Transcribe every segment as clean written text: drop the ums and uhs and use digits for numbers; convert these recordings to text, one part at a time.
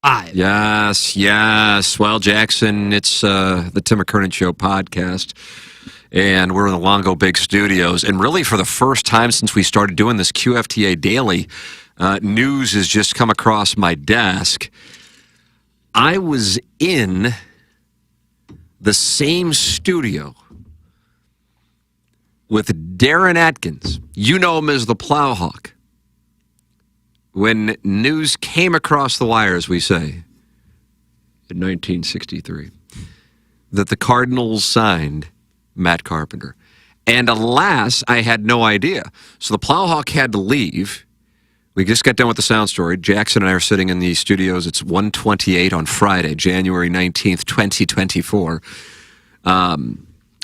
5. Yes. Well, Jackson, it's the Tim McKernan Show podcast, and we're in the Longo Big Studios. And really, for the first time since we started doing this QFTA Daily, news has just come across my desk. I was in the same studio with Darren Atkins. You know him as the Plowhawk. When news came across the wire, as we say, in 1963, that the Cardinals signed Matt Carpenter. And alas, I had no idea. So the Plowhawk had to leave. We just got done with the sound story. Jackson and I are sitting in the studios. It's 1:28 on Friday, January 19th, 2024.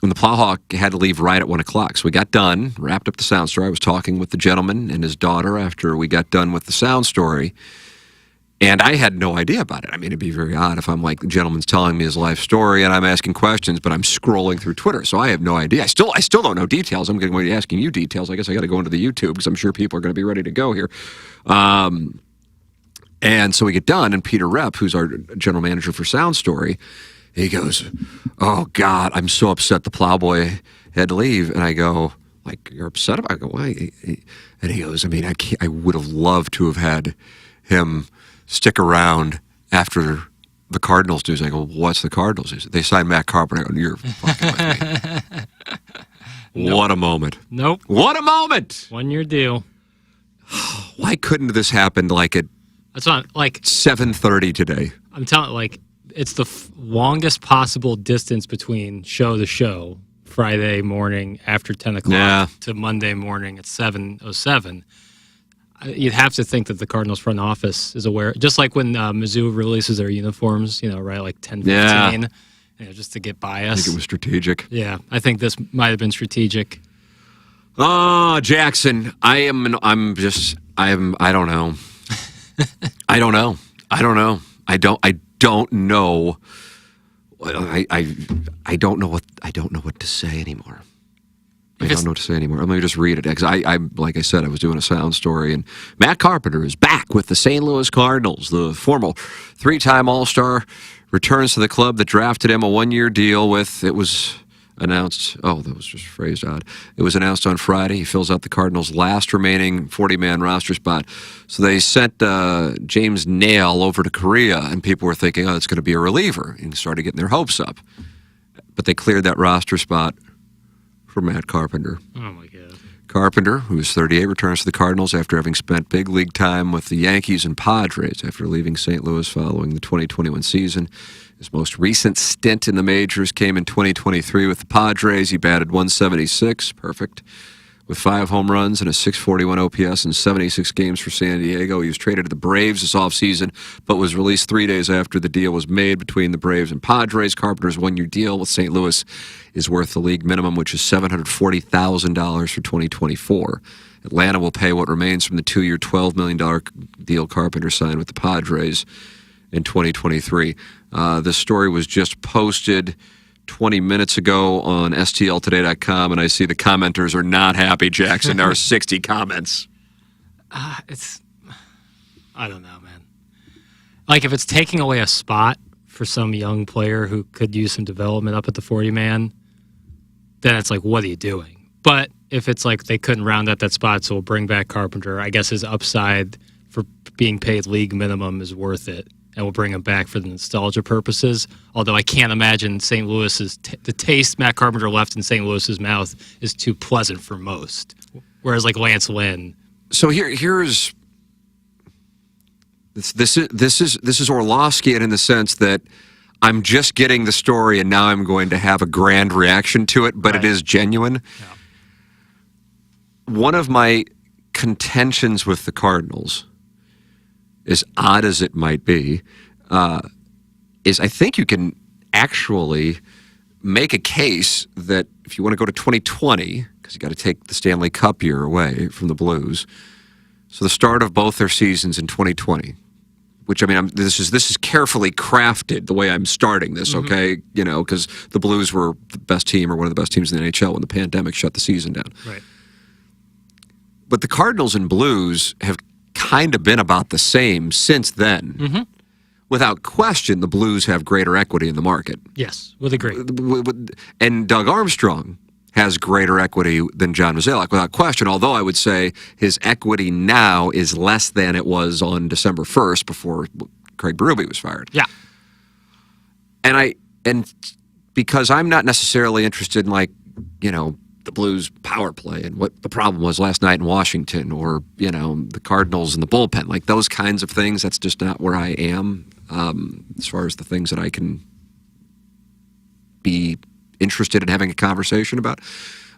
And the Plowhawk had to leave right at 1 o'clock. So we got done, wrapped up the sound story. I was talking with the gentleman and his daughter after we got done with the sound story. And I had no idea about it. I mean, it'd be very odd if I'm like, the gentleman's telling me his life story and I'm asking questions, but I'm scrolling through Twitter. So I have no idea. I still don't know details. I'm going to be asking you details. I guess I got to go into the YouTube because I'm sure people are going to be ready to go here. And so we get done, and Peter Repp, who's our general manager for Sound Story, he goes, "Oh, God, I'm so upset the Plowboy had to leave." And I go, "Like, you're upset about it?" I go, "Why?" And he goes, "I mean, I would have loved to have had him stick around after the Cardinals news." I go, "What's the Cardinals news?" They signed Matt Carpenter. I go, "You're fucking with me." Nope. What a moment. Nope. What a moment. 1-year deal. Why couldn't this happen like at That's not like 7:30 today? I'm telling like it's the longest possible distance between show to show, Friday morning after 10 o'clock to Monday morning at 7:07. You'd have to think that the Cardinals front office is aware, just like when Mizzou releases their uniforms, right, like 10:15, just to get by us. I think it was strategic. Yeah, I think this might have been strategic. Oh, Jackson, I don't know. I don't know. I don't know. I don't know what to say anymore. I don't know what to say anymore. Let me just read it. Because I like I said, I was doing a sound story, and Matt Carpenter is back with the St. Louis Cardinals. The former 3-time All-Star returns to the club that drafted him a 1-year deal with, it was announced, that was just phrased odd. It was announced on Friday. He fills out the Cardinals' last remaining 40-man roster spot. So they sent James Nail over to Korea, and people were thinking, it's going to be a reliever, and started getting their hopes up. But they cleared that roster spot for Matt Carpenter. Oh, my God. Carpenter, who is 38, returns to the Cardinals after having spent big league time with the Yankees and Padres after leaving St. Louis following the 2021 season. His most recent stint in the majors came in 2023 with the Padres. He batted .176, perfect, with 5 home runs and a .641 OPS in 76 games for San Diego. He was traded to the Braves this offseason, but was released 3 days after the deal was made between the Braves and Padres. Carpenter's 1-year deal with St. Louis is worth the league minimum, which is $740,000 for 2024. Atlanta will pay what remains from the 2-year, $12 million deal Carpenter signed with the Padres in 2023. This story was just posted 20 minutes ago on stltoday.com, and I see the commenters are not happy, Jackson. There are 60 comments. I don't know, man. Like, if it's taking away a spot for some young player who could use some development up at the 40-man, then it's like, what are you doing? But if it's like they couldn't round out that spot, so we'll bring back Carpenter, I guess his upside for being paid league minimum is worth it. And we'll bring him back for the nostalgia purposes. Although I can't imagine St. Louis's the taste Matt Carpenter left in St. Louis's mouth is too pleasant for most. Whereas like Lance Lynn. So here's this is Orlovsky in the sense that I'm just getting the story and now I'm going to have a grand reaction to it, but It is genuine. Yeah. One of my contentions with the Cardinals, as odd as it might be, is I think you can actually make a case that if you want to go to 2020, because you got to take the Stanley Cup year away from the Blues, so the start of both their seasons in 2020, which I mean, this is carefully crafted the way I'm starting this, okay? Because the Blues were the best team or one of the best teams in the NHL when the pandemic shut the season down. Right. But the Cardinals and Blues have kind of been about the same since then. without question, the Blues have greater equity in the market. Yes, would agree. And Doug Armstrong has greater equity than John Mozeliak, without question, although I would say his equity now is less than it was on December 1st before Craig Berube was fired. Yeah. And because I'm not necessarily interested in, like, the Blues power play and what the problem was last night in Washington, or, the Cardinals and the bullpen, like those kinds of things, that's just not where I am as far as the things that I can be interested in having a conversation about.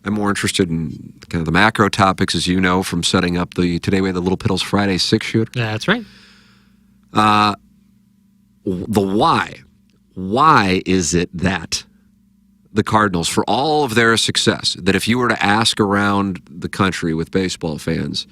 I'm more interested in kind of the macro topics, as you know, from setting up today we had the Little Piddles Friday 6-shooter. Yeah, that's right. The why. Why is it that the Cardinals, for all of their success, that if you were to ask around the country with baseball fans,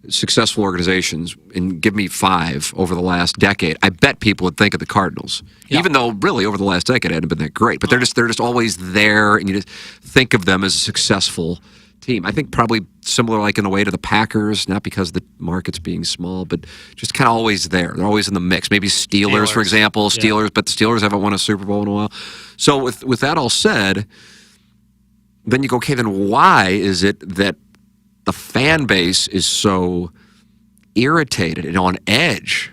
successful organizations, and give me 5 over the last decade, I bet people would think of the Cardinals. Yeah. Even though really over the last decade it hadn't been that great. But they're just always there, and you just think of them as a successful team. I think probably similar, like in a way, to the Packers, not because the market's being small, but just kind of always there. They're always in the mix. Maybe Steelers. For example. Steelers, yeah. But the Steelers haven't won a Super Bowl in a while. So with that all said, then you go, okay, then why is it that the fan base is so irritated and on edge?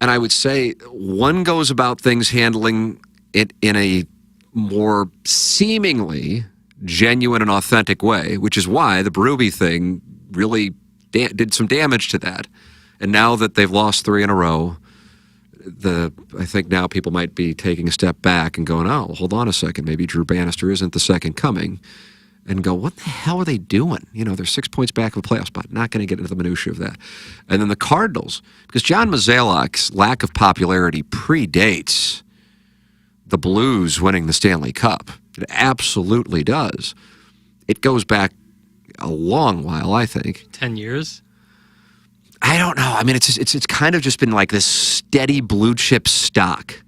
And I would say one goes about things handling it in a more seemingly genuine and authentic way, which is why the Berube thing really did some damage to that. And now that they've lost 3 in a row, I think now people might be taking a step back and going, oh, hold on a second, maybe Drew Bannister isn't the second coming. And go, what the hell are they doing? They're 6 points back of a playoff spot. Not going to get into the minutiae of that. And then the Cardinals, because John Mozeliak's lack of popularity predates the Blues winning the Stanley Cup. It absolutely does. It goes back a long while, I think. 10 years? I don't know. I mean, it's kind of just been like this steady blue chip stock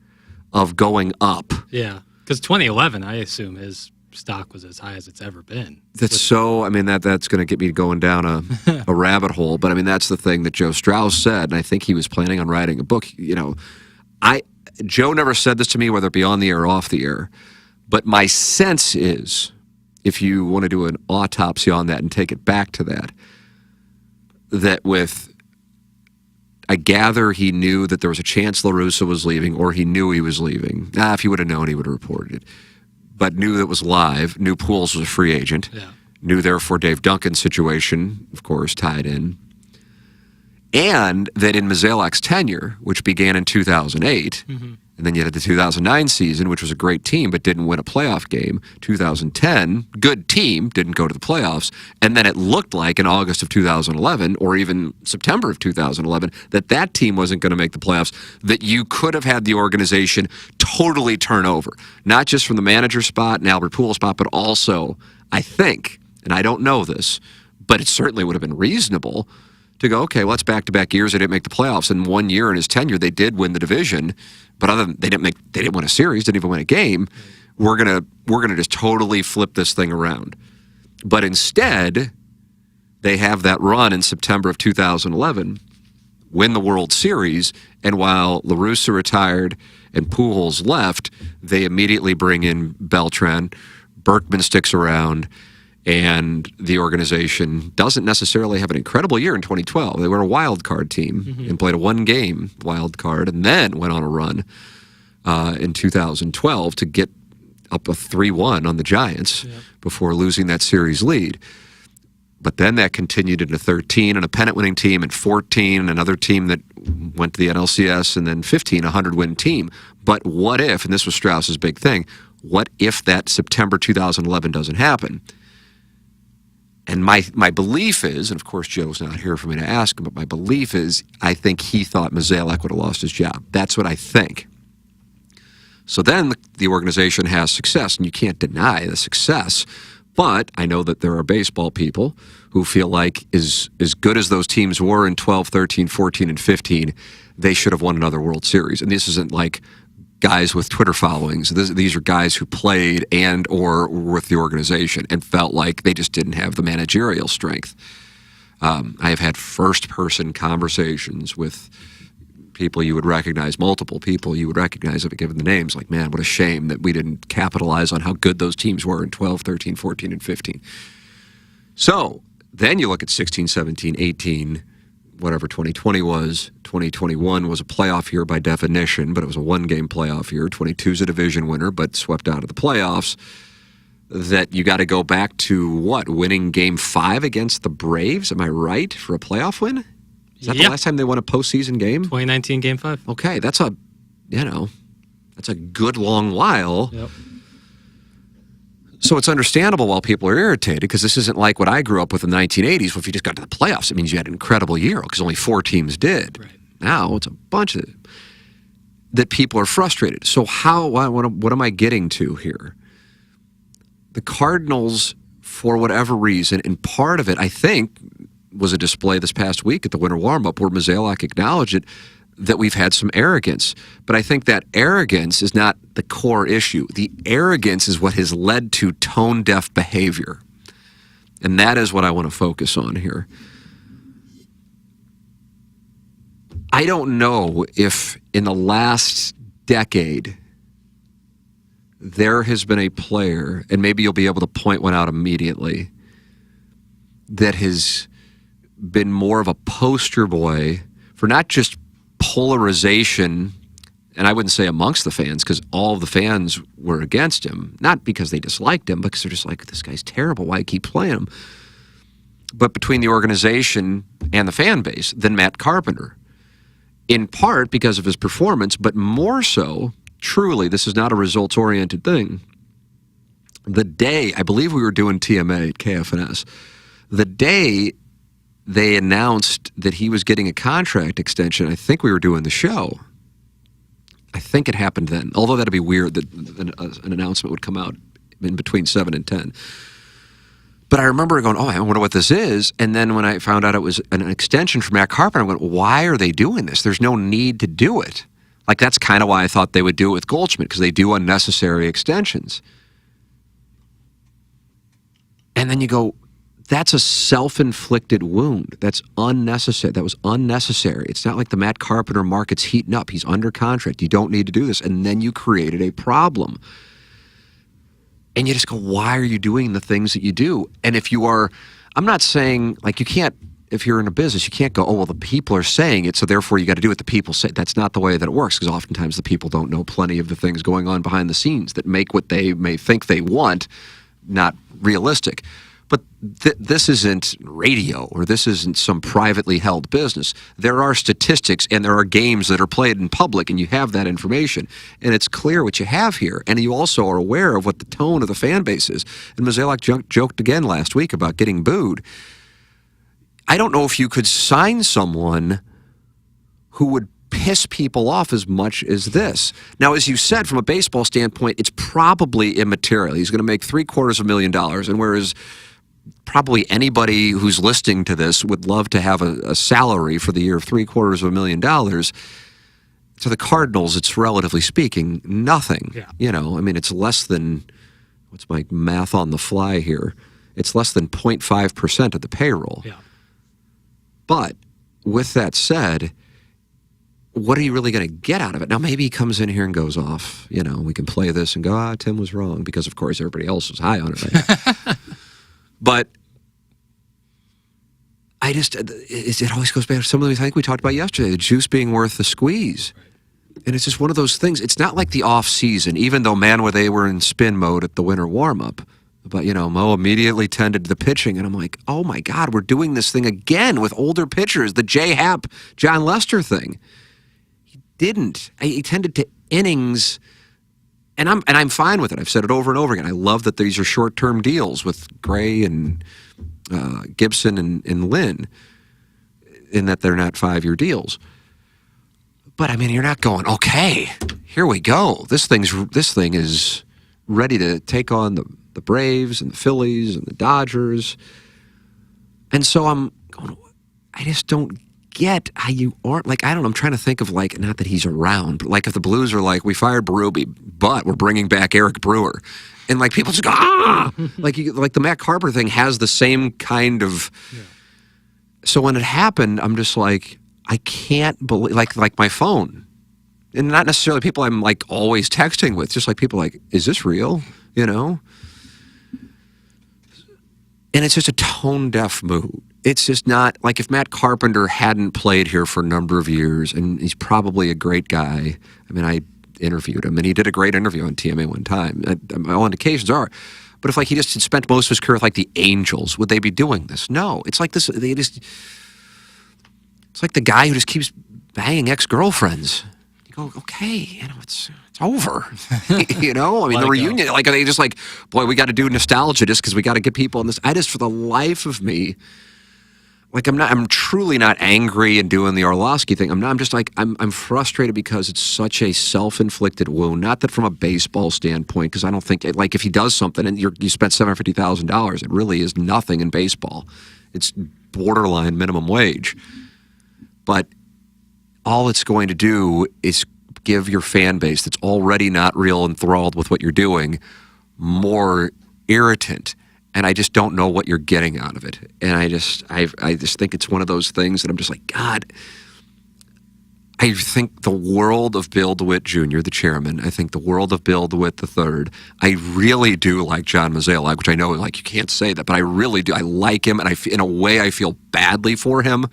of going up. Yeah, because 2011, I assume his stock was as high as it's ever been. That's going to get me going down a rabbit hole. But I mean, that's the thing that Joe Strauss said, and I think he was planning on writing a book. Joe never said this to me, whether it be on the air or off the air, but my sense is, if you want to do an autopsy on that and take it back to that I gather he knew that there was a chance La Russa was leaving, or he knew he was leaving. If he would have known, he would have reported it. But knew it was live, knew Pujols was a free agent, knew therefore Dave Duncan's situation, of course, tied in. And that in Mozeliak's tenure, which began in 2008, and then you had the 2009 season, which was a great team but didn't win a playoff game. 2010, good team, didn't go to the playoffs. And then it looked like in August of 2011, or even September of 2011, that team wasn't going to make the playoffs, that you could have had the organization totally turn over. Not just from the manager spot and Albert Pujols spot, but also, I think, and I don't know this, but it certainly would have been reasonable to go, okay, well, it's back-to-back years they didn't make the playoffs. And 1 year in his tenure, they did win the division, but other than they didn't win a series, didn't even win a game. We're gonna just totally flip this thing around. But instead, they have that run in September of 2011, win the World Series, and while La Russa retired and Pujols left, they immediately bring in Beltran. Berkman sticks around. And the organization doesn't necessarily have an incredible year in 2012. They were a wild card team and played a 1-game wild card, and then went on a run in 2012 to get up a 3-1 on the Giants before losing that series lead. But then that continued into 13, and a pennant-winning team, and 14, and another team that went to the NLCS, and then 15, a 100-win team. But what if, and this was Strauss's big thing, what if that September 2011 doesn't happen? And my belief is, and of course Joe's not here for me to ask him, but my belief is I think he thought Mozeliak would have lost his job. That's what I think. So then the organization has success, and you can't deny the success. But I know that there are baseball people who feel like as good as those teams were in 12, 13, 14, and 15, they should have won another World Series. And this isn't like guys with Twitter followings. These are guys who played and or were with the organization and felt like they just didn't have the managerial strength. I have had first-person conversations with people you would recognize, multiple people you would recognize if given the names. Like, man, what a shame that we didn't capitalize on how good those teams were in 12, 13, 14, and 15. So then you look at 16, 17, 18, whatever 2020 was. 2021 was a playoff year by definition, but it was a one-game playoff year. 22 is a division winner, but swept out of the playoffs. That you got to go back to, what, winning Game 5 against the Braves? Am I right, for a playoff win? Is that the last time they won a postseason game? 2019 Game 5. Okay, that's a good long while. Yep. So it's understandable why people are irritated, because this isn't like what I grew up with in the 1980s. Well, if you just got to the playoffs, it means you had an incredible year, because only 4 teams did. Right. Now it's a bunch of that people are frustrated. So what am I getting to here? The Cardinals, for whatever reason, and part of it, I think, was a display this past week at the winter warm-up where Mozeliak acknowledged it, that we've had some arrogance. But I think that arrogance is not the core issue. The arrogance is what has led to tone-deaf behavior. And that is what I want to focus on here. I don't know if in the last decade there has been a player, and maybe you'll be able to point one out immediately, that has been more of a poster boy for not just polarization, and I wouldn't say amongst the fans, because all of the fans were against him, not because they disliked him, because they're just like, this guy's terrible, why keep playing him? But between the organization and the fan base, than Matt Carpenter. In part because of his performance, but more so, truly, this is not a results-oriented thing. The day, I believe we were doing TMA at KFNS, the day they announced that he was getting a contract extension, I think we were doing the show. I think it happened then, although that'd be weird that an announcement would come out in between 7 and 10. But I remember going, I wonder what this is. And then when I found out it was an extension from Matt Carpenter, I went, why are they doing this? There's no need to do it. Like, that's kind of why I thought they would do it with Goldschmidt, because they do unnecessary extensions. And then you go, that's a self-inflicted wound. That's unnecessary. That was unnecessary. It's not like the Matt Carpenter market's heating up. He's under contract. You don't need to do this. And then you created a problem. And you just go, why are you doing the things that you do? And if you are, I'm not saying, like, you can't, if you're in a business, you can't go, well, the people are saying it, so therefore you got to do what the people say. That's not the way that it works, because oftentimes the people don't know plenty of the things going on behind the scenes that make what they may think they want not realistic. But this isn't radio, or this isn't some privately held business. There are statistics, and there are games that are played in public, and you have that information. And it's clear what you have here. And you also are aware of what the tone of the fan base is. And Mozeliak joked again last week about getting booed. I don't know if you could sign someone who would piss people off as much as this. Now, as you said, from a baseball standpoint, it's probably immaterial. He's going to make $750,000, and whereas probably anybody who's listening to this would love to have a salary for the year of $750,000. To the Cardinals, it's relatively speaking nothing. Yeah. You know, I mean, it's less than, what's my math on the fly here? It's less than 0.5% of the payroll. Yeah. But with that said, what are you really going to get out of it? Now, maybe he comes in here and goes off. You know, we can play this and go, Tim was wrong, because, of course, everybody else was high on it. Right? But I just, it always goes back to some of the things I think we talked about yesterday, the juice being worth the squeeze. Right. And it's just one of those things. It's not like the off season, even though, man, they were in spin mode at the winter warm-up. But, you know, Mo immediately tended to the pitching, and I'm like, oh, my God, we're doing this thing again with older pitchers, the J. Happ, John Lester thing. He didn't. He tended to innings, and I'm fine with it. I've said it over and over again. I love that these are short-term deals with Gray and Gibson and Lynn, in that they're not 5-year deals. But, I mean, you're not going, okay, here we go. This thing is ready to take on the Braves and the Phillies and the Dodgers. And so I'm going, I just don't get how you aren't, like, I don't know, I'm trying to think of, like, not that he's around, but like if the Blues are like, we fired Berube, but we're bringing back Eric Brewer. And like people just go, like the Matt Carpenter thing has the same kind of. Yeah. So when it happened, I'm just like, I can't believe, like my phone, and not necessarily people I'm like always texting with, just like people like, is this real? You know? And it's just a tone deaf mood. It's just not like if Matt Carpenter hadn't played here for a number of years, and he's probably a great guy. I mean, I interviewed him, and he did a great interview on TMA one time. All indications are. But if like he just had spent most of his career with like the Angels, would they be doing this? No. It's like this. It's like the guy who just keeps banging ex-girlfriends. You go, okay, you know, it's over. You know, I mean, the reunion, like, are they just like, boy, we got to do nostalgia just because we got to get people in this. I just, for the life of me, like, I'm truly not angry and doing the Orlovsky thing. I'm just like, I'm frustrated because it's such a self-inflicted wound. Not that from a baseball standpoint, because I don't think, like, if he does something and you spent $750,000, it really is nothing in baseball. It's borderline minimum wage. But all it's going to do is give your fan base that's already not real enthralled with what you're doing more irritant. And I just don't know what you're getting out of it. And I just think it's one of those things that I'm just like, God, I think the world of Bill DeWitt Jr., the chairman, I think the world of Bill DeWitt III. I really do like John Mozeliak, which I know, like, you can't say that, but I really do. I like him, and in a way I feel badly for him,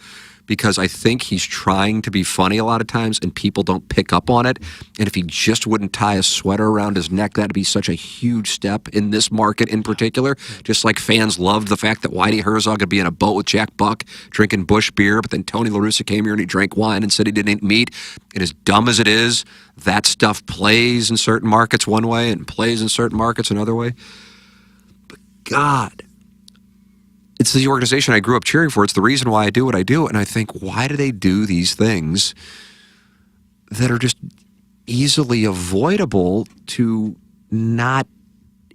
because I think he's trying to be funny a lot of times and people don't pick up on it. And if he just wouldn't tie a sweater around his neck, that'd be such a huge step in this market in particular. Just like fans loved the fact that Whitey Herzog would be in a boat with Jack Buck drinking Busch beer, but then Tony La Russa came here and he drank wine and said he didn't eat meat. And as dumb as it is, that stuff plays in certain markets one way and plays in certain markets another way. But God, it's the organization I grew up cheering for. It's the reason why I do what I do. And I think, why do they do these things that are just easily avoidable to not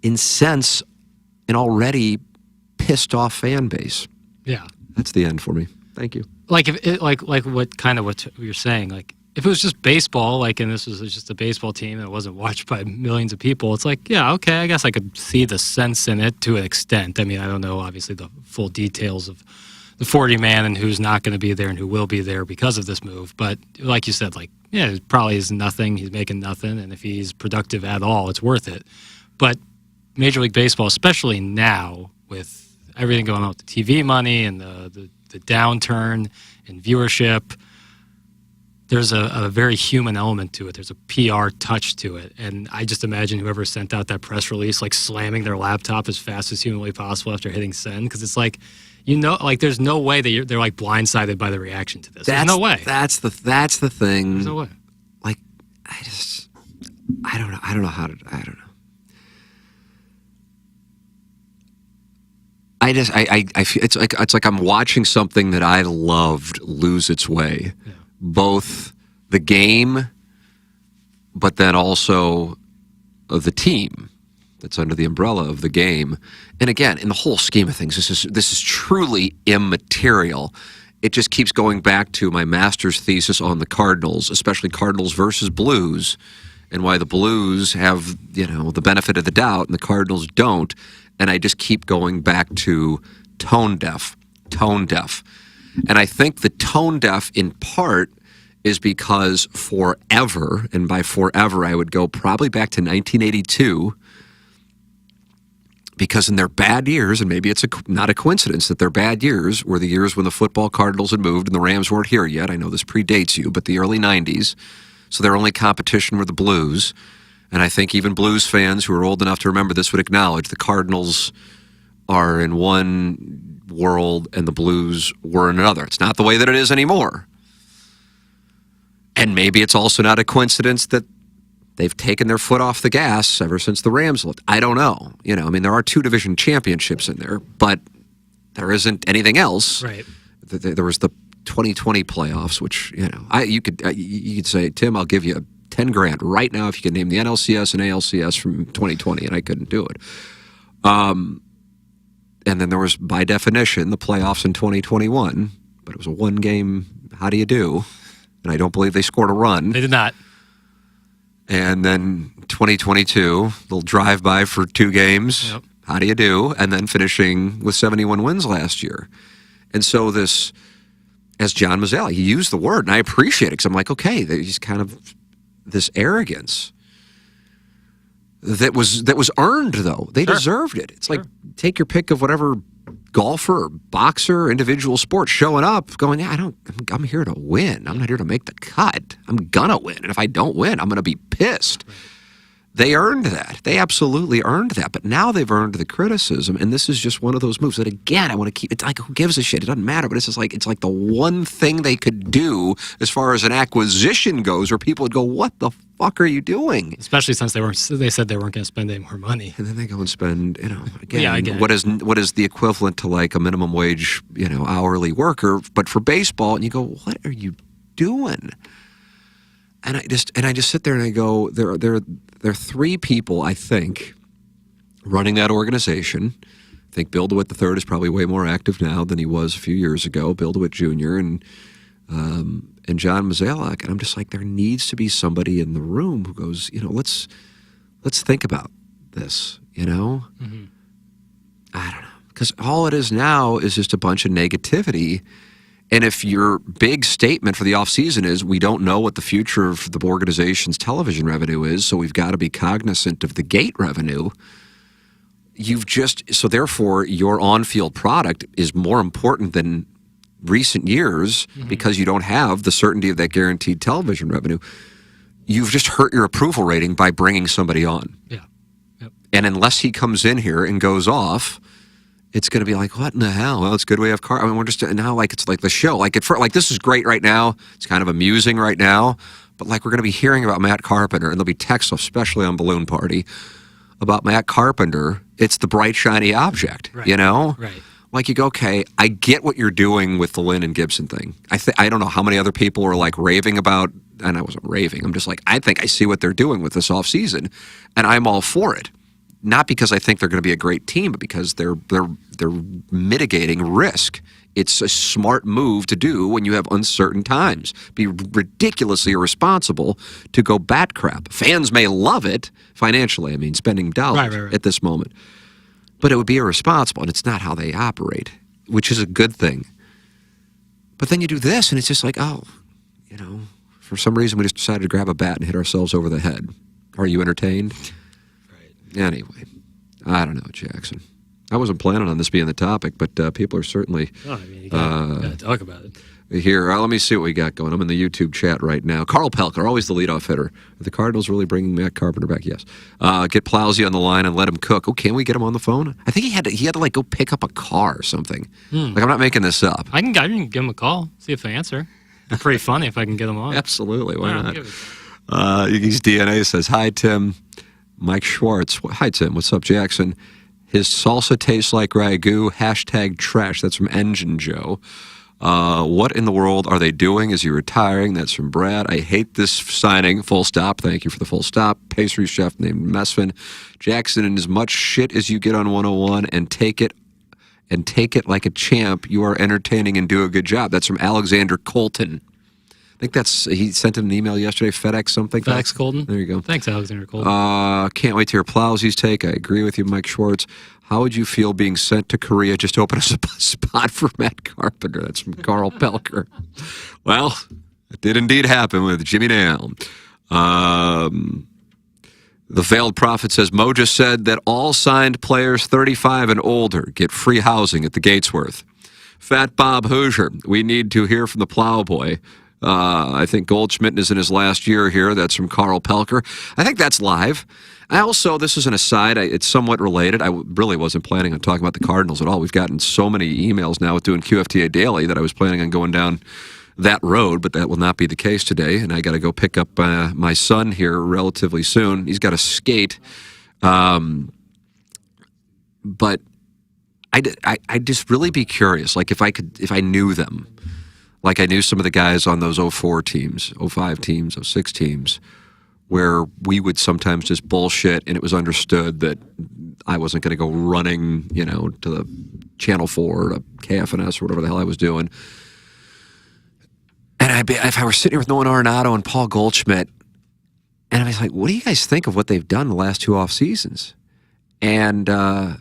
incense an already pissed off fan base? Yeah. That's the end for me. Thank you. Like, if it, like what you're saying, like, if it was just baseball, like, and this was just a baseball team and it wasn't watched by millions of people, it's like, yeah, okay, I guess I could see the sense in it to an extent. I mean, I don't know, obviously, the full details of the 40-man and who's not going to be there and who will be there because of this move. But like you said, like, yeah, it probably is nothing. He's making nothing. And if he's productive at all, it's worth it. But Major League Baseball, especially now with everything going on with the TV money and the downturn in viewership, there's a very human element to it. There's a PR touch to it. And I just imagine whoever sent out that press release, like, slamming their laptop as fast as humanly possible after hitting send, because it's like, you know, like, there's no way that they're like blindsided by the reaction to this. There's no way. That's the thing. There's no way. Like, I don't know. I don't know. I feel it's like I'm watching something that I loved lose its way. Yeah. Both the game, but then also the team that's under the umbrella of the game. And again, in the whole scheme of things, this is truly immaterial. It just keeps going back to my master's thesis on the Cardinals, especially Cardinals versus Blues, and why the Blues have, you know, the benefit of the doubt and the Cardinals don't. And I just keep going back to tone deaf. And I think the tone deaf, in part, is because forever, and by forever I would go probably back to 1982, because in their bad years, and maybe it's not a coincidence that their bad years were the years when the football Cardinals had moved and the Rams weren't here yet. I know this predates you, but the early 90s. So their only competition were the Blues. And I think even Blues fans who are old enough to remember this would acknowledge the Cardinals are in one world and the Blues were in another. It's not the way that it is anymore. And maybe it's also not a coincidence that they've taken their foot off the gas ever since the Rams left. I don't know. You know, I mean, there are 2 division championships in there, but there isn't anything else. Right. There was the 2020 playoffs, which, you know, you could say, Tim, I'll give you $10,000 right now if you can name the NLCS and ALCS from 2020, and I couldn't do it. And then there was, by definition, the playoffs in 2021, but it was a one-game, how do you do? And I don't believe they scored a run. They did not. And then 2022, they'll drive by for 2 games. Yep. How do you do? And then finishing with 71 wins last year. And so this as John Mazzella. He used the word, and I appreciate it because I'm like, okay, he's kind of this arrogance that was earned, though. They deserved it. It's like, take your pick of whatever golfer, or boxer, individual sport showing up, going, yeah, I'm here to win. I'm not here to make the cut. I'm gonna win, and if I don't win, I'm gonna be pissed. Right. They earned that. They absolutely earned that. But now they've earned the criticism, and this is just one of those moves that, again, I want to keep. It's like, who gives a shit? It doesn't matter. But it's just like, it's like the one thing they could do as far as an acquisition goes, where people would go, "What the fuck are you doing?" Especially since they said they weren't going to spend any more money, and then they go and spend, again, what is the equivalent to like a minimum wage, hourly worker, but for baseball, and you go, "What are you doing?" And I just sit there and I go, there are three people, I think, running that organization. I think Bill DeWitt III is probably way more active now than he was a few years ago. Bill DeWitt Jr. and John Mazzella. And I'm just like, there needs to be somebody in the room who goes, let's think about this. Mm-hmm. I don't know, because all it is now is just a bunch of negativity. And if your big statement for the offseason is, we don't know what the future of the organization's television revenue is, so we've got to be cognizant of the gate revenue, so therefore your on-field product is more important than recent years, mm-hmm. because you don't have the certainty of that guaranteed television revenue. You've just hurt your approval rating by bringing somebody on. Yeah. Yep. And unless he comes in here and goes off, it's going to be like, what in the hell? Well, it's good we have I mean, we're just now it's like the show. Like this is great right now. It's kind of amusing right now. But like, we're going to be hearing about Matt Carpenter, and there'll be texts, especially on Balloon Party, about Matt Carpenter. It's the bright, shiny object, Right. Right. Like, you go, okay, I get what you're doing with the Lynn and Gibson thing. I don't know how many other people were like raving about, and I wasn't raving. I'm just like, I think I see what they're doing with this offseason, and I'm all for it. Not because I think they're going to be a great team, but because they're mitigating risk. It's a smart move to do when you have uncertain times. Be ridiculously irresponsible to go bat crap. Fans may love it financially. I mean, spending dollars right. at this moment, but it would be irresponsible, and it's not how they operate, which is a good thing. But then you do this, and it's just like, oh, for some reason we just decided to grab a bat and hit ourselves over the head. Are you entertained? Anyway, I don't know, Jackson. I wasn't planning on this being the topic, but people are certainly... Oh, I mean, you gotta talk about it. Here, let me see what we got going. I'm in the YouTube chat right now. Carl Pelker, always the leadoff hitter. Are the Cardinals really bringing Matt Carpenter back? Yes. Get Plowsy on the line and let him cook. Oh, can we get him on the phone? I think he had to like go pick up a car or something. Like, I'm not making this up. I can give him a call, see if they answer. It's pretty funny if I can get them on. Absolutely, why not? Iggy's DNA says, hi, Tim. Mike Schwartz. Hi, Tim. What's up, Jackson? His salsa tastes like ragu. #trash. That's from Engine Joe. What in the world are they doing? Is he retiring? That's from Brad. I hate this signing. Full stop. Thank you for the full stop. Pastry chef named Mesfin. Jackson, in as much shit as you get on 101, and take it like a champ. You are entertaining and do a good job. That's from Alexander Colton. I think he sent an email yesterday, FedEx something. FedEx Colton. There you go. Thanks, Alexander Colton. Can't wait to hear Plowsy's take. I agree with you, Mike Schwartz. How would you feel being sent to Korea just to open a spot for Matt Carpenter? That's from Carl Pelker. Well, it did indeed happen with Jimmy Nail. The Veiled Prophet says, Mo just said that all signed players 35 and older get free housing at the Gatesworth. Fat Bob Hoosier, we need to hear from the Plowboy. I think Goldschmidt is in his last year here. That's from Carl Pelker. I think that's live. This is an aside. It's somewhat related. I really wasn't planning on talking about the Cardinals at all. We've gotten so many emails now with doing QFTA Daily that I was planning on going down that road, but that will not be the case today. And I got to go pick up my son here relatively soon. He's got to skate. But I'd just really be curious, like if I knew them. Like I knew some of the guys on those 04 teams, 05 teams, 06 teams, where we would sometimes just bullshit, and it was understood that I wasn't going to go running, to the Channel 4 or to KFNS or whatever the hell I was doing. And if I were sitting here with Nolan Arenado and Paul Goldschmidt, and I was like, what do you guys think of what they've done the last two off seasons? And I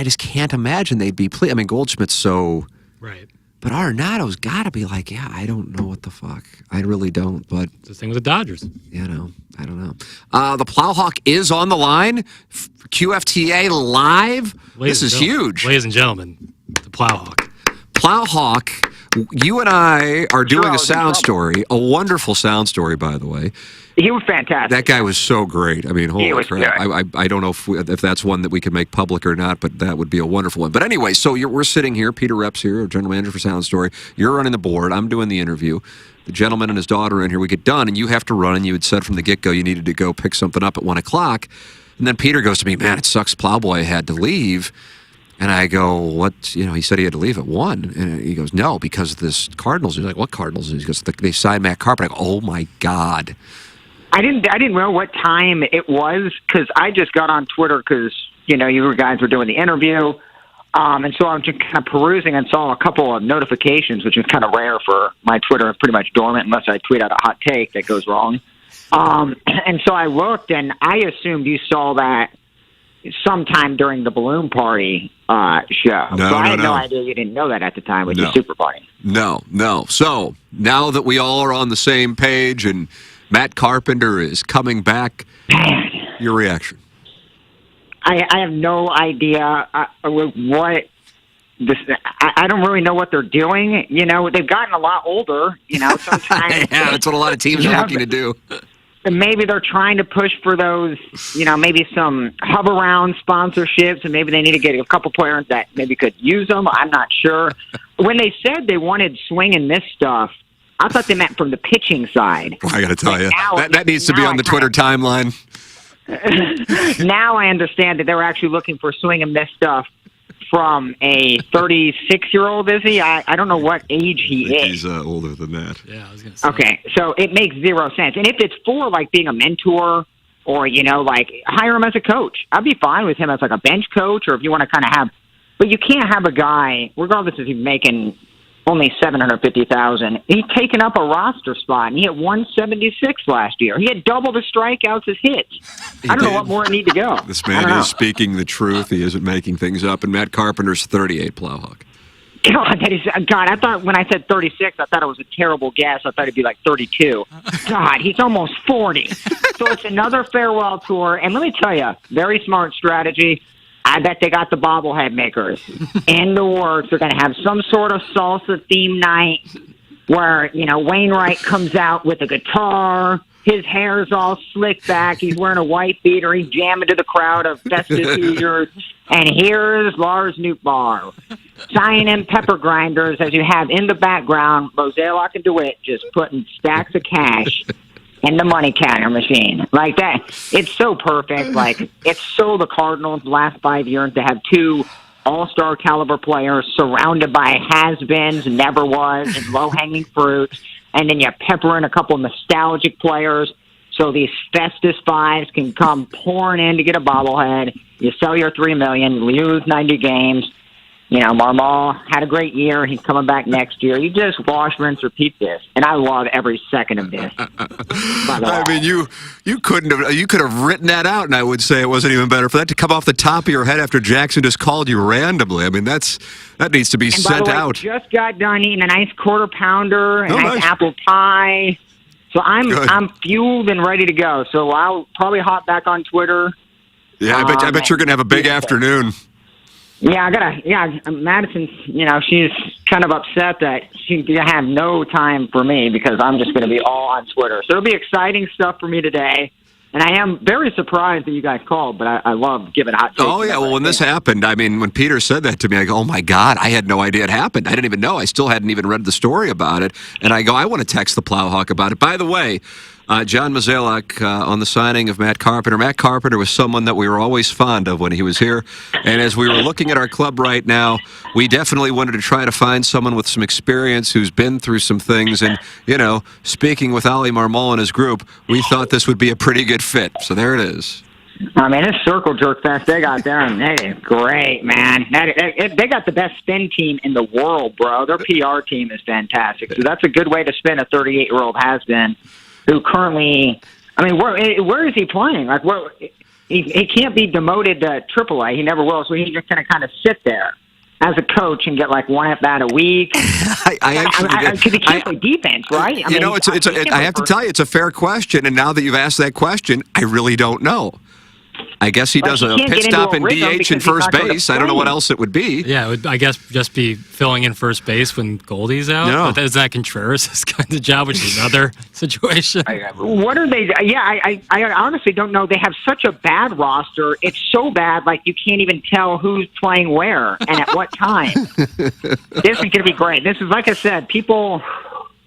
just can't imagine they'd be pleased. I mean, Goldschmidt's so... Right. But Arenado's got to be like, yeah, I don't know what the fuck. I really don't. But It's the thing with the Dodgers. I don't know. The Plowhawk is on the line. QFTA live. This is huge. Ladies and gentlemen, the Plowhawk. Plowhawk, you and I are doing a sound story, a wonderful sound story, by the way. He was fantastic. That guy was so great. I mean, holy crap. I don't know if that's one that we can make public or not, but that would be a wonderful one. But anyway, so we're sitting here. Peter Reps here, our general manager for Sound Story. You're running the board. I'm doing the interview. The gentleman and his daughter are in here. We get done, and you have to run, and you had said from the get-go you needed to go pick something up at 1 o'clock. And then Peter goes to me, man, it sucks Plowboy had to leave. And I go, what? He said he had to leave at 1. And he goes, no, because of this Cardinals. He's like, what Cardinals? He goes, they signed Matt Carpenter. I go, oh, my God. I didn't know what time it was because I just got on Twitter because, you guys were doing the interview. And so I'm just kind of perusing and saw a couple of notifications, which is kind of rare for my Twitter. It's pretty much dormant unless I tweet out a hot take that goes wrong. And so I looked, and I assumed you saw that sometime during the balloon party show. No, I had no idea you didn't know that at the time with your super party. No. So now that we all are on the same page and Matt Carpenter is coming back, your reaction? I have no idea what this. I don't really know what they're doing. They've gotten a lot older. Sometimes yeah, that's what a lot of teams are looking to do. And maybe they're trying to push for those, maybe some hover around sponsorships, and maybe they need to get a couple players that maybe could use them. I'm not sure. When they said they wanted swing and miss stuff, I thought they meant from the pitching side. Well, I got to tell you, that needs to be on the Twitter timeline. Now I understand that they were actually looking for swing and miss stuff from a 36-year-old, is he? I don't know what age he is. He's older than that. Yeah, I was going to say. Okay, so it makes zero sense. And if it's for, being a mentor or, hire him as a coach, I'd be fine with him as, a bench coach or if you want to kind of have – but you can't have a guy, regardless if he's making only $750,000, he's taken up a roster spot, and he had 176 last year. He had double the strikeouts as hits. I don't know what more it need to go. This man is speaking the truth. He isn't making things up. And Matt Carpenter's 38, Plowhawk. God, I thought when I said 36, I thought it was a terrible guess. I thought it'd be 32. God, he's almost 40. So it's another farewell tour. And let me tell you, very smart strategy. I bet they got the bobblehead makers in the works. They're going to have some sort of salsa theme night where, Wainwright comes out with a guitar. His hair's all slicked back. He's wearing a white beater. He's jamming to the crowd of festive Hoosiers. And here's Lars Nootbaar signing pepper grinders as you have in the background Mozeliak and DeWitt just putting stacks of cash in the money counter machine. Like that. It's so perfect. It's so the Cardinals the last 5 years to have two all-star caliber players surrounded by has-beens, never was, and low-hanging fruits. And then you pepper in a couple nostalgic players so these Festus Fives can come pouring in to get a bobblehead. You sell your $3 million, lose 90 games. Marmol had a great year. He's coming back next year. You just wash, rinse, repeat this. And I love every second of this. I mean, you could have written that out, and I would say it wasn't even better for that to come off the top of your head after Jackson just called you randomly. I mean, that needs to be sent out. Just got done eating a nice quarter pounder, a nice apple pie. So I'm fueled and ready to go. So I'll probably hop back on Twitter. Yeah, I bet you're going to have a big afternoon. Yeah, Madison's, she's kind of upset that she's going to have no time for me because I'm just going to be all on Twitter. So it'll be exciting stuff for me today. And I am very surprised that you guys called, but I love giving hot takes. Oh, yeah. Well, when this happened, I mean, when Peter said that to me, I go, oh, my God, I had no idea it happened. I didn't even know. I still hadn't even read the story about it. And I go, I want to text the Plowhawk about it. By the way, John Mozeliak on the signing of Matt Carpenter. Matt Carpenter was someone that we were always fond of when he was here. And as we were looking at our club right now, we definitely wanted to try to find someone with some experience who's been through some things. And, speaking with Ali Marmol and his group, we thought this would be a pretty good fit. So there it is. I mean, this circle jerk fest they got there, and they is great, man. They got the best spin team in the world, bro. Their PR team is fantastic. So that's a good way to spin a 38-year-old has-been. Who currently, where is he playing? He can't be demoted to AAA. He never will, so he's just going to kind of sit there. as a coach and get like one at bat a week? Because he can't play defense, right? I have to tell you, it's a fair question. And now that you've asked that question, I really don't know. I guess he does a pit stop in DH and first base. I don't know what else it would be. Yeah, it would, I guess, just be filling in first base when Goldie's out. No. But isn't that Contreras' kind of job, which is another situation? What are they? Yeah, I honestly don't know. They have such a bad roster. It's so bad, like you can't even tell who's playing where and at what time. This is going to be great. This is, like I said, people...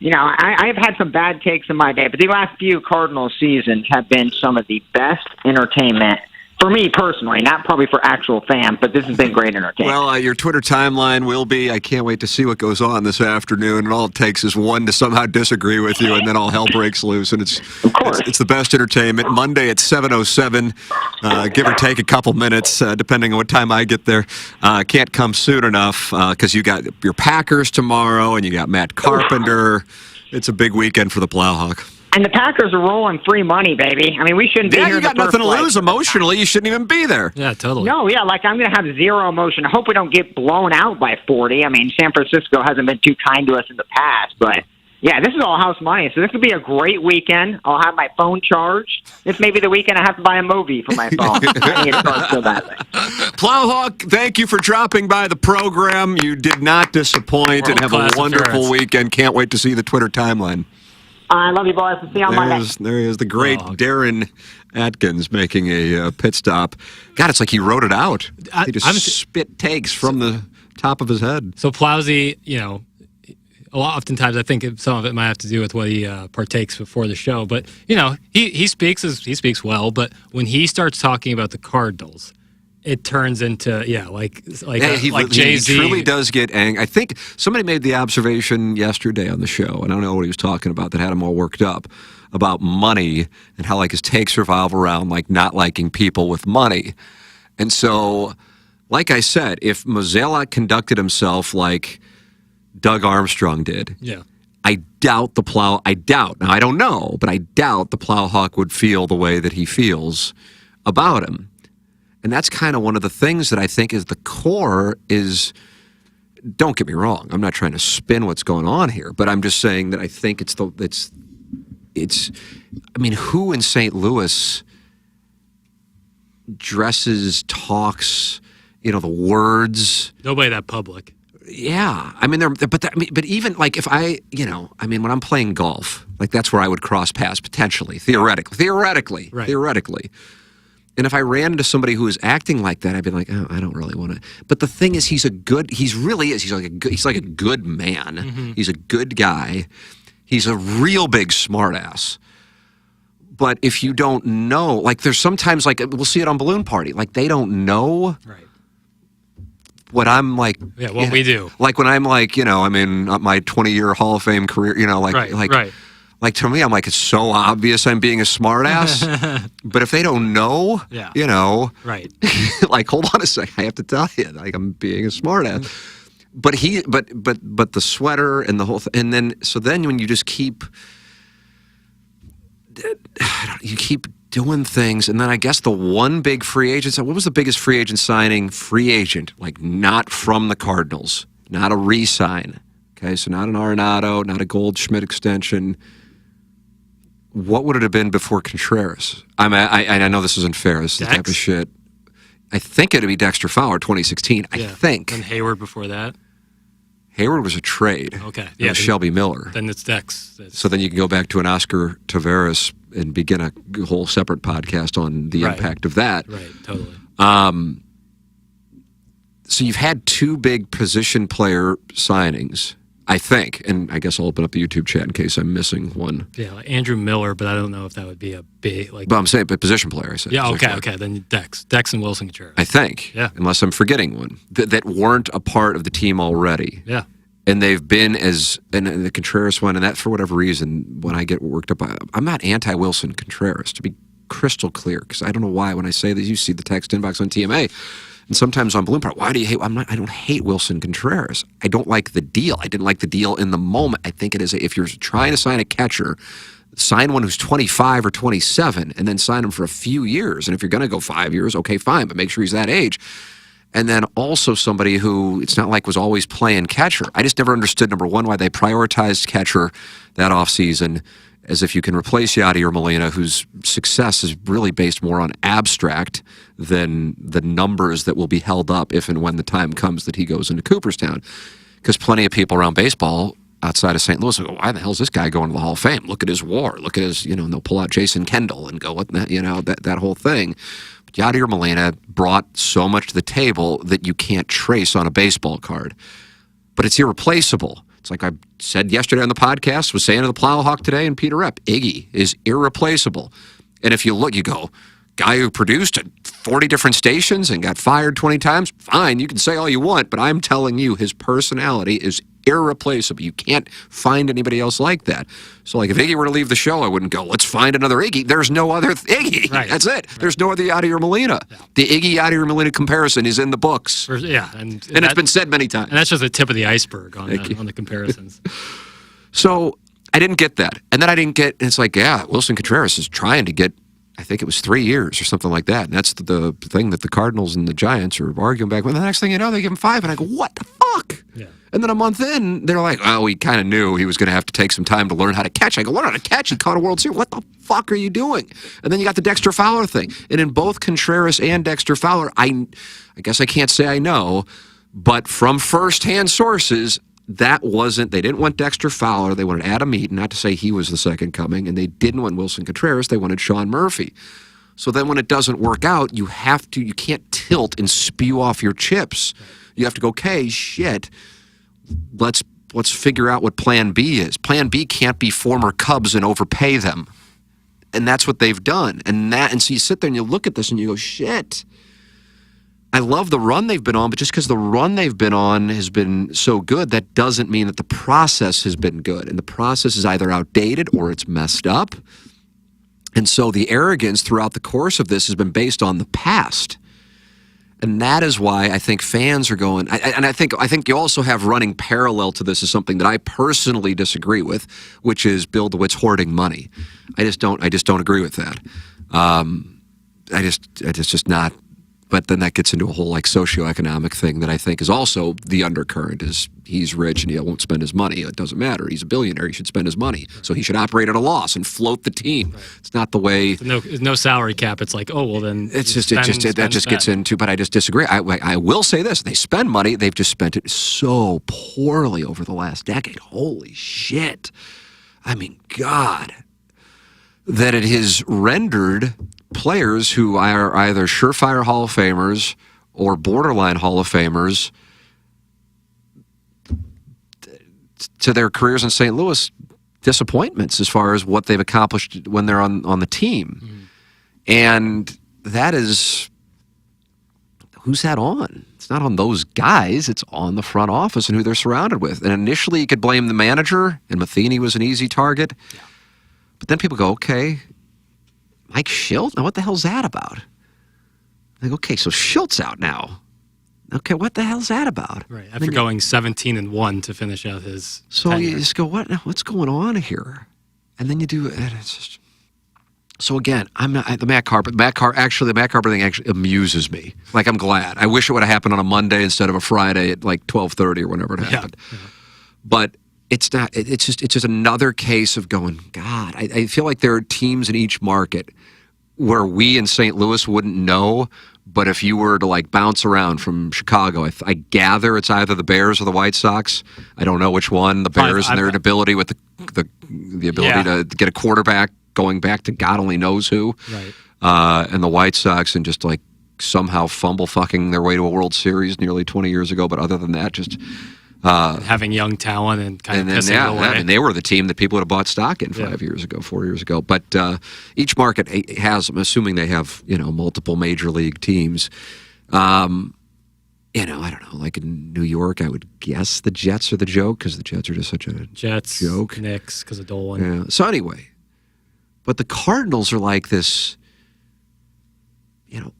You know, I have had some bad takes in my day, but the last few Cardinals seasons have been some of the best entertainment for me personally, not probably for actual fans, but this has been great entertainment. Well, your Twitter timeline will be, I can't wait to see what goes on this afternoon, and all it takes is one to somehow disagree with you, and then all hell breaks loose, and it's the best entertainment. Monday at 7:07, give or take a couple minutes, depending on what time I get there. Can't come soon enough, because you got your Packers tomorrow, and you got Matt Carpenter. It's a big weekend for the Plowhawk. And the Packers are rolling free money, baby. I mean, we shouldn't be here. Yeah, you got nothing to lose emotionally. You shouldn't even be there. Yeah, totally. No, yeah, like I'm going to have zero emotion. I hope we don't get blown out by 40. I mean, San Francisco hasn't been too kind to us in the past, but yeah, this is all house money. So this could be a great weekend. I'll have my phone charged. This may be the weekend I have to buy a movie for my phone. I need to start so badly. Plowhawk, thank you for dropping by the program. You did not disappoint, and have a wonderful weekend. Can't wait to see the Twitter timeline. I love you, boys. See you on Monday. There he is, the great Darren Atkins making a pit stop. God, it's like he wrote it out. He just spit takes from the top of his head. So Plowsy, you know, oftentimes I think some of it might have to do with what he partakes before the show. But, you know, he speaks well. But when he starts talking about the Cardinals, it turns into, like Jay-Z. He truly does get angry. I think somebody made the observation yesterday on the show, and I don't know what he was talking about, that had him all worked up, about money and how, like, his takes revolve around, like, not liking people with money. And so, like I said, if Mozeliak conducted himself like Doug Armstrong did, I doubt, now I don't know, but I doubt the Plowhawk would feel the way that he feels about him. And that's kind of one of the things that I think is the core is, don't get me wrong, I'm not trying to spin what's going on here, but I'm just saying that I think I mean, who in St. Louis dresses, talks, you know, the words? Nobody that public. Yeah. I mean, but even like if I, you know, I mean, when I'm playing golf, like that's where I would cross paths potentially, theoretically. And if I ran into somebody who was acting like that, I'd be like, oh, I don't really want to. But the thing is, he's like a good man. Mm-hmm. He's a good guy. He's a real big smartass. But if you don't know, like there's sometimes, like we'll see it on Balloon Party, like they don't know what I'm like. Yeah, what we do. Like when I'm like, you know, I mean, my 20-year Hall of Fame career, you know, like to me, I'm like, it's so obvious I'm being a smartass. But if they don't know, you know, like, hold on a second, I have to tell you, like, I'm being a smartass. But but the sweater and the whole thing, and then when you just keep doing things, and then I guess the one big free agent. So what was the biggest free agent signing? Free agent, like not from the Cardinals, not a re-sign. Okay, so not an Arenado, not a Goldschmidt extension. What would it have been before Contreras? I know this isn't fair. This is the type of shit. I think it'd be Dexter Fowler, 2016. I think. And Hayward before that. Hayward was a trade. Okay. Yeah. Shelby Miller. Then it's Dex. So then you can go back to an Oscar Taveras and begin a whole separate podcast on the impact of that. Right. Totally. So you've had two big position player signings, I think, and I guess I'll open up the YouTube chat in case I'm missing one. Yeah, like Andrew Miller, but I don't know if that would be a big like. But I'm saying, but position player. I said. Yeah. Okay. Then Dex and Wilson Contreras. I think. Yeah. Unless I'm forgetting one that weren't a part of the team already. Yeah. And they've been and the Contreras one, and that for whatever reason, when I get worked up, I'm not anti-Wilson Contreras, to be crystal clear, because I don't know why when I say this, you see the text inbox on TMA. And sometimes on Balloon Party, why do you hate? I don't hate Wilson Contreras. I don't like the deal. I didn't like the deal in the moment. I think it is if you're trying to sign a catcher, sign one who's 25 or 27, and then sign him for a few years. And if you're going to go 5 years, okay, fine, but make sure he's that age. And then also somebody who, it's not like was always playing catcher. I just never understood, number one, why they prioritized catcher that offseason, as if you can replace Yadier Molina, whose success is really based more on abstract than the numbers that will be held up if and when the time comes that he goes into Cooperstown. Because plenty of people around baseball outside of St. Louis will go, why the hell is this guy going to the Hall of Fame? Look at his WAR. Look at his, and they'll pull out Jason Kendall and go, what, that whole thing. But Yadier Molina brought so much to the table that you can't trace on a baseball card. But it's irreplaceable. It's like I said yesterday on the podcast, was saying to the Plowhawk today and Peter Rep, Iggy is irreplaceable. And if you look, you go, guy who produced at 40 different stations and got fired 20 times, fine, you can say all you want, but I'm telling you, his personality is irreplaceable. You can't find anybody else like that. So, like, if Iggy were to leave the show, I wouldn't go, let's find another Iggy. There's no other Iggy. Right. That's it. Right. There's no other Yadier Molina. Yeah. The Iggy Yadier Molina comparison is in the books. Yeah. And it's been said many times. And that's just the tip of the iceberg on the comparisons. So, I didn't get that. And then I didn't get, it's like, yeah, Wilson Contreras is trying to get, I think it was 3 years or something like that. And that's the thing that the Cardinals and the Giants are arguing back. Well, the next thing you know, they give him 5. And I go, what the fuck? Yeah. And then a month in, they're like, well, we kind of knew he was going to have to take some time to learn how to catch. I go, learn how to catch? He caught a World Series. What the fuck are you doing? And then you got the Dexter Fowler thing. And in both Contreras and Dexter Fowler, I guess I can't say I know, but from firsthand sources, that wasn't, they didn't want Dexter Fowler. They wanted Adam Eaton, not to say he was the second coming, and they didn't want Wilson Contreras. They wanted Sean Murphy. So then when it doesn't work out, you can't tilt and spew off your chips. You have to go, okay, shit, let's figure out what plan B is. Plan B can't be former Cubs and overpay them. And that's what they've done. And so you sit there and you look at this and you go, shit. I love the run they've been on, but just because the run they've been on has been so good, that doesn't mean that the process has been good. And the process is either outdated or it's messed up. And so the arrogance throughout the course of this has been based on the past. And that is why I think fans are going, and I think you also have running parallel to this is something that I personally disagree with, which is Bill DeWitt's hoarding money. I just don't agree with that. It's just not. But then that gets into a whole like socioeconomic thing that I think is also the undercurrent is he's rich and he won't spend his money. It doesn't matter. He's a billionaire. He should spend his money. So he should operate at a loss and float the team. Right. It's not the way. No salary cap. It's like, oh, well, then it's that just gets into, but I just disagree. I will say this. They spend money. They've just spent it so poorly over the last decade. Holy shit. I mean, God. That it has rendered players who are either surefire Hall of Famers or borderline Hall of Famers to their careers in St. Louis disappointments as far as what they've accomplished when they're on the team. Mm-hmm. And that is, who's that on? It's not on those guys. It's on the front office and who they're surrounded with. And initially you could blame the manager, and Matheny was an easy target. Yeah. But then people go, okay, Mike Shildt? Now, what the hell's that about? They go, okay, so Shilt's out now. Okay, what the hell's that about? Right, after going 17-1 to finish out his So tenure. you just go, what's going on here? And then you do, and it's just... So again, I'm not the Matt Carpenter thing actually amuses me. Like, I'm glad. I wish it would have happened on a Monday instead of a Friday at like 12:30 or whenever it happened. Yeah. But it's not. It's just another case of going, God, I feel like there are teams in each market where we in St. Louis wouldn't know, but if you were to like bounce around from Chicago, I gather it's either the Bears or the White Sox. I don't know which one. The Bears and their ability with the ability to get a quarterback going back to God only knows who, right? And the White Sox and just like somehow fumble fucking their way to a World Series nearly 20 years ago. But other than that, just having young talent and kind of pissing it away. I mean, they were the team that people would have bought stock in 4 years ago. But each market has, I'm assuming they have, multiple major league teams. I don't know, like in New York, I would guess the Jets are the joke because the Jets are just such a joke. Knicks because of Dolan. Yeah. So anyway, but the Cardinals are like this,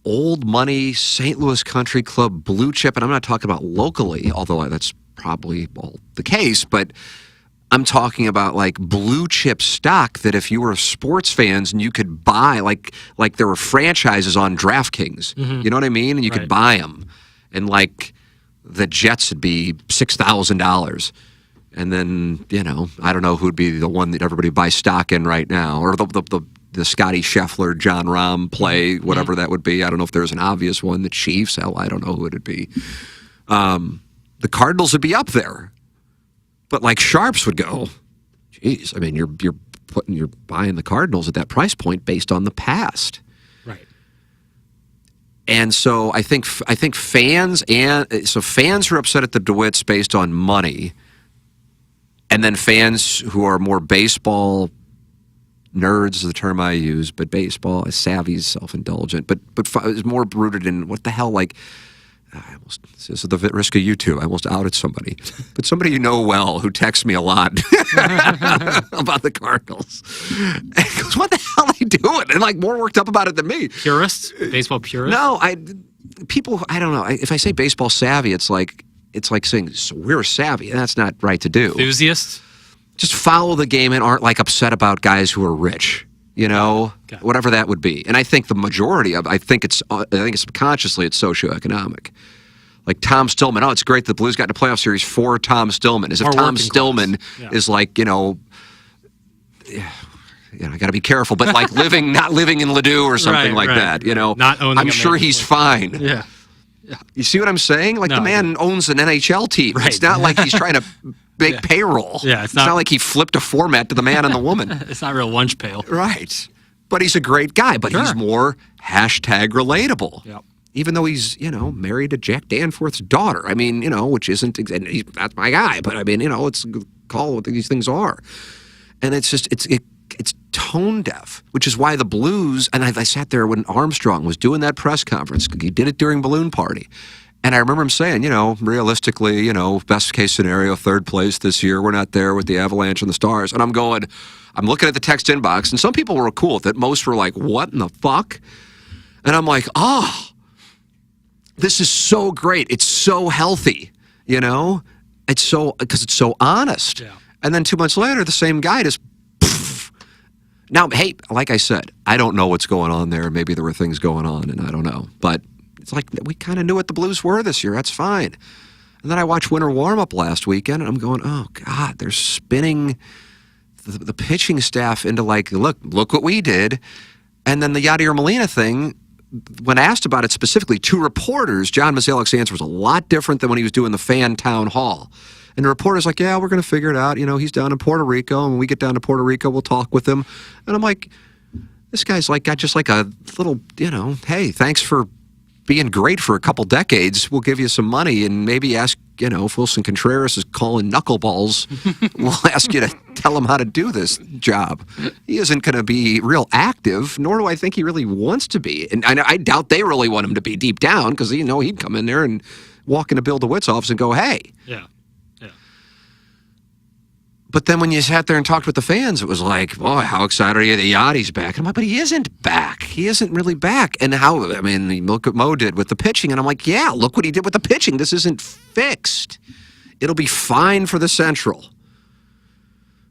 old money, St. Louis Country Club, blue chip, and I'm not talking about locally, although that's probably the case, but I'm talking about like blue chip stock that if you were sports fans and you could buy, like there were franchises on DraftKings, you know what I mean? And you could buy them. and like the Jets would be $6,000. And then, I don't know who'd be the one that everybody buys stock in right now, or the Scotty Scheffler, John Rahm play, whatever that would be. I don't know if there's an obvious one. The Chiefs, hell, I don't know who it'd be. The Cardinals would be up there, but like sharps would go, geez, I mean, you're buying the Cardinals at that price point based on the past. Right. And so I think fans are upset at the DeWitts based on money, and then fans who are more baseball nerds is the term I use, but baseball is savvy, is self-indulgent, but is more rooted in what the hell, like, this is the risk of YouTube. I almost outed somebody, but somebody you know well who texts me a lot about the Cardinals. And goes, what the hell are they doing? And like more worked up about it than me. Purists? Baseball purists? No, I don't know. If I say baseball savvy, it's like saying so we're savvy. That's not right to do. Enthusiasts? Just follow the game and aren't like upset about guys who are rich. Whatever that would be. And I think the majority of, I think it's subconsciously it's socioeconomic. Like Tom Stillman, it's great that the Blues got in a playoff series for Tom Stillman. As if Tom Stillman is like, I got to be careful, but like not living in Ladue or something that, Not owning I'm sure he's fine. Yeah. You see what I'm saying? Like the man owns an NHL team. Right. It's not like he's trying to make payroll. Yeah, it's not like he flipped a format to the man and the woman. It's not real lunch pail. Right. But he's a great guy, but he's more #relatable. Yep. Even though he's, married to Jack Danforth's daughter. I mean, which isn't, and that's my guy, but I mean, it's call what these things are. And it's just, it's tone deaf, which is why the Blues, and I sat there when Armstrong was doing that press conference, he did it during Balloon Party. And I remember him saying, realistically, best case scenario, third place this year. We're not there with the Avalanche and the Stars. And I'm looking at the text inbox, and some people were cool with it. Most were like, what in the fuck? And I'm like, this is so great. It's so healthy, It's so, because it's so honest. Yeah. And then 2 months later, the same guy just, poof. Now, hey, like I said, I don't know what's going on there. Maybe there were things going on, and I don't know. But it's like we kind of knew what the Blues were this year. That's fine. And then I watched winter warm-up last weekend, and I'm going, oh, God, they're spinning the pitching staff into like, look what we did. And then the Yadier Molina thing, when asked about it specifically to reporters, John Mozeliak's answer was a lot different than when he was doing the fan town hall. And the reporter's like, yeah, we're going to figure it out. He's down in Puerto Rico, and when we get down to Puerto Rico, we'll talk with him. And I'm like, this guy's like got just like a little, hey, thanks for being great for a couple decades. We'll give you some money and maybe ask, if Wilson Contreras is calling knuckleballs, we'll ask you to tell him how to do this job. He isn't going to be real active, nor do I think he really wants to be. And I doubt they really want him to be deep down because, he'd come in there and walk into Bill DeWitt's office and go, hey. Yeah. But then when you sat there and talked with the fans, it was like, boy, how excited are you that Yachty's back? And I'm like, but he isn't back. He isn't really back. And look what Mo did with the pitching. And I'm like, yeah, look what he did with the pitching. This isn't fixed. It'll be fine for the Central.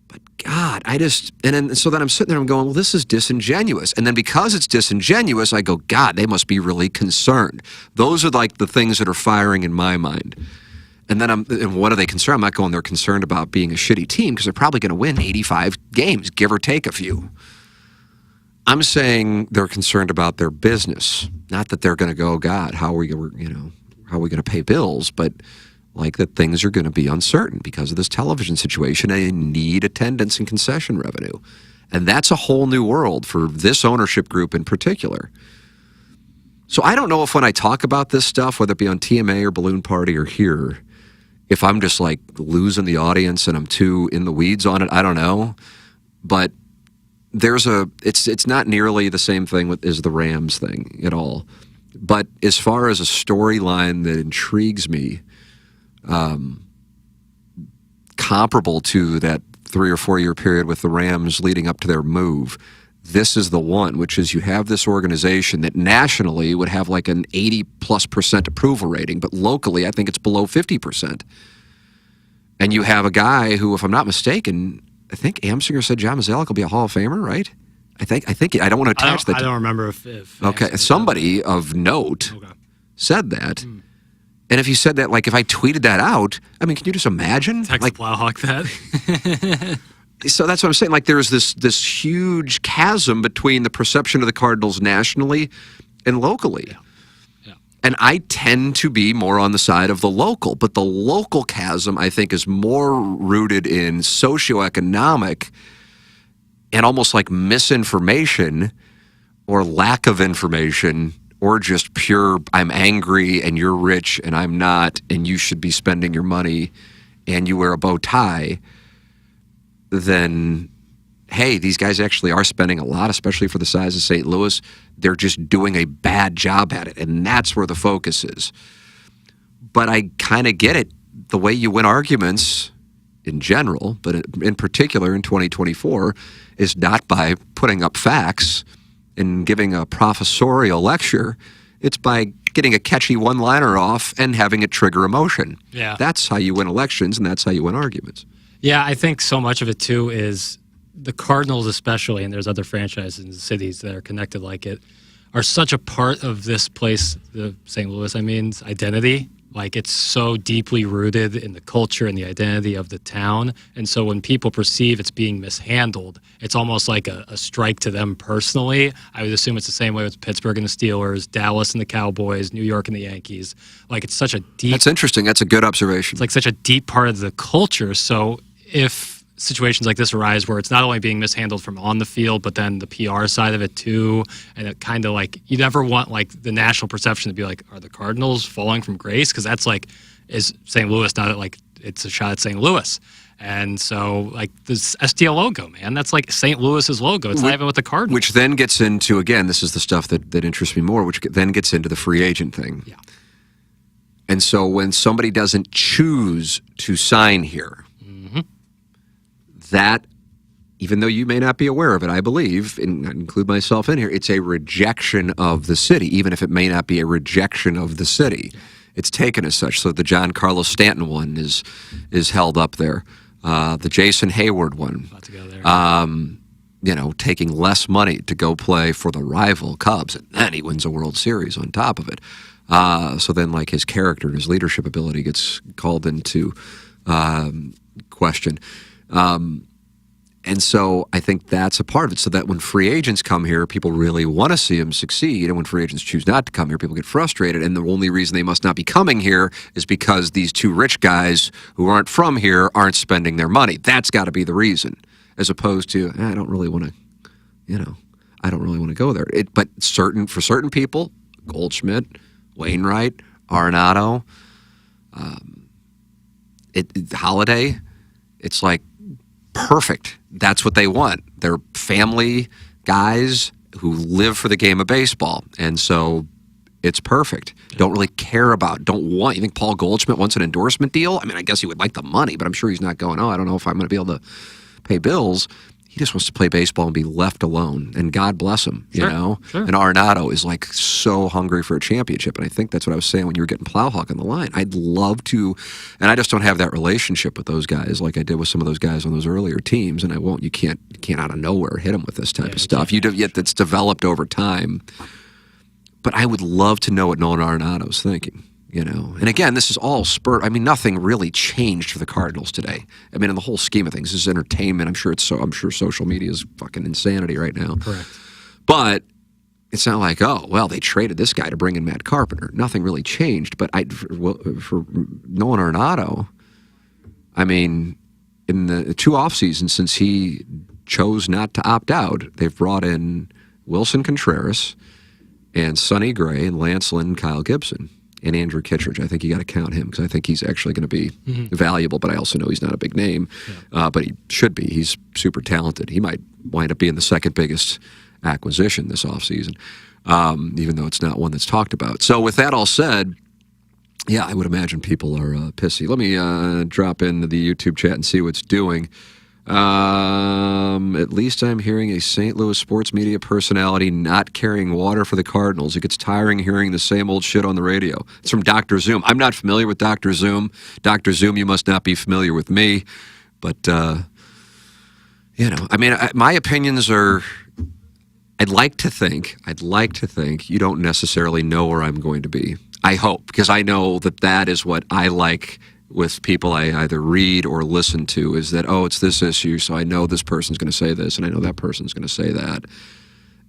But God, so then I'm sitting there and I'm going, well, this is disingenuous. And then because it's disingenuous, I go, God, they must be really concerned. Those are like the things that are firing in my mind. And then and what are they concerned? I'm not going, they're concerned about being a shitty team because they're probably going to win 85 games, give or take a few. I'm saying they're concerned about their business. Not that they're going to go, God, how are we going to pay bills? But like that things are going to be uncertain because of this television situation and they need attendance and concession revenue. And that's a whole new world for this ownership group in particular. So I don't know if when I talk about this stuff, whether it be on TMA or Balloon Party or here, if I'm just like losing the audience and I'm too in the weeds on it, I don't know. But it's not nearly the same thing as the Rams thing at all. But as far as a storyline that intrigues me, comparable to that 3 or 4 year period with the Rams leading up to their move, this is the one, which is you have this organization that nationally would have like an 80+% approval rating, but locally I think it's below 50%. And you have a guy who, if I'm not mistaken, I think Amsinger said John Mozeliak will be a Hall of Famer, right? I think I don't want to attach that. I don't remember if okay, somebody of note said that. And if you said that, like if I tweeted that out, I mean, can you just imagine? Text Like, Plowhawk that. so that's what I'm saying. Like there's this huge chasm between the perception of the Cardinals nationally and locally. Yeah. And I tend to be more on the side of the local, but the local chasm, I think, is more rooted in socioeconomic and almost like misinformation or lack of information, or just pure, I'm angry and you're rich and I'm not, and you should be spending your money and you wear a bow tie, then, hey, these guys actually are spending a lot, especially for the size of St. Louis. They're just doing a bad job at it, and that's where the focus is. But I kind of get it. The way you win arguments in general, but in particular in 2024, is not by putting up facts and giving a professorial lecture. It's by getting a catchy one-liner off and having it trigger emotion. Yeah. That's how you win elections, and that's how you win arguments. Yeah, I think so much of it, too, is the Cardinals especially, and there's other franchises in the cities that are connected like it, are such a part of this place, the St. Louis, identity. Like, it's so deeply rooted in the culture and the identity of the town. And so when people perceive it's being mishandled, it's almost like a strike to them personally. I would assume it's the same way with Pittsburgh and the Steelers, Dallas and the Cowboys, New York and the Yankees. Like, it's such a deep... That's interesting. That's a good observation. It's like such a deep part of the culture. So if situations like this arise where it's not only being mishandled from on the field, but then the PR side of it too, and it kind of like, you never want like the national perception to be like, are the Cardinals falling from grace? Because that's like, is St. Louis not like, it's a shot at St. Louis. And so like this STL logo, man, that's like St. Louis's logo. It's not even with the Cardinals. Which then gets into, again, this is the stuff that interests me more, which then gets into the free agent thing. Yeah. And so when somebody doesn't choose to sign here, that, even though you may not be aware of it, I believe, and I include myself in here, it's a rejection of the city, even if it may not be a rejection of the city. It's taken as such. So the John Carlos Stanton one is held up there. The Jason Hayward one, About to go there. taking less money to go play for the rival Cubs, and then he wins a World Series on top of it. So then, like, his character and his leadership ability gets called into question. And so I think that's a part of it. So that when free agents come here, people really want to see them succeed. And when free agents choose not to come here, people get frustrated. And the only reason they must not be coming here is because these two rich guys who aren't from here aren't spending their money. That's got to be the reason, as opposed to, I don't really want to go there. But for certain people, Goldschmidt, Wainwright, Arenado, Holiday, it's like perfect. That's what they want. They're family guys who live for the game of baseball. And so it's perfect. Don't really care about, you think Paul Goldschmidt wants an endorsement deal? I mean, I guess he would like the money, but I'm sure he's not going, I don't know if I'm going to be able to pay bills. He just wants to play baseball and be left alone. And God bless him, you know? Sure. And Arenado is like so hungry for a championship. And I think that's what I was saying when you were getting Plowhawk on the line. I'd love to, and I just don't have that relationship with those guys like I did with some of those guys on those earlier teams. And I won't, you can't out of nowhere hit them with this type of stuff. Yet that's developed over time. But I would love to know what Nolan Arenado's thinking. And again, this is all spurred. I mean, nothing really changed for the Cardinals today. I mean, in the whole scheme of things, this is entertainment. I'm sure social media is fucking insanity right now. Correct. But it's not like, they traded this guy to bring in Matt Carpenter. Nothing really changed. But for Nolan Arenado, I mean, in the two off seasons since he chose not to opt out, they've brought in Wilson Contreras and Sonny Gray and Lance Lynn and Kyle Gibson. And Andrew Kittredge. I think you got to count him because I think he's actually going to be valuable, but I also know he's not a big name. Yeah. But he should be. He's super talented. He might wind up being the second biggest acquisition this offseason, even though it's not one that's talked about. So with that all said, yeah, I would imagine people are pissy. Let me drop into the YouTube chat and see what's doing. At least I'm hearing a St. Louis sports media personality not carrying water for the Cardinals. It gets tiring hearing the same old shit on the radio. It's from Dr. Zoom. I'm not familiar with Dr. Zoom. Dr. Zoom, you must not be familiar with me. But, I mean, my opinions are I'd like to think you don't necessarily know where I'm going to be. I hope, because I know that is what I like with people I either read or listen to, is that, oh, it's this issue, so I know this person's going to say this, and I know that person's going to say that.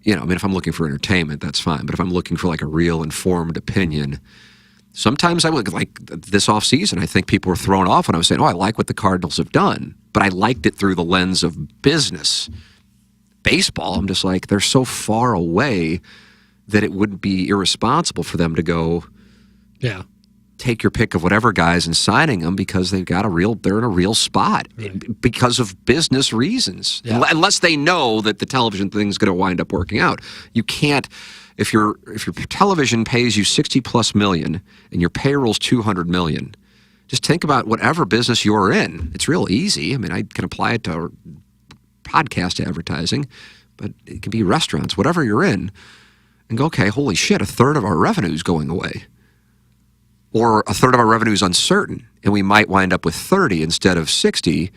You know, I mean, if I'm looking for entertainment, that's fine. But if I'm looking for like a real informed opinion, sometimes I would, like this offseason, I think people were thrown off when I was saying, oh, I like what the Cardinals have done. But I liked it through the lens of business. Baseball, I'm just like, they're so far away that it wouldn't be irresponsible for them to go take your pick of whatever guys and signing them, because they're in a real spot because of business reasons. Yeah. Unless they know that the television thing's going to wind up working out. You can't, if your television pays you $60+ million and your payroll's $200 million, just think about whatever business you're in. It's real easy. I mean, I can apply it to podcast advertising, but it can be restaurants, whatever you're in, and go, okay, holy shit, a third of our revenue is going away. Or a third of our revenue is uncertain, and we might wind up with 30 instead of 60,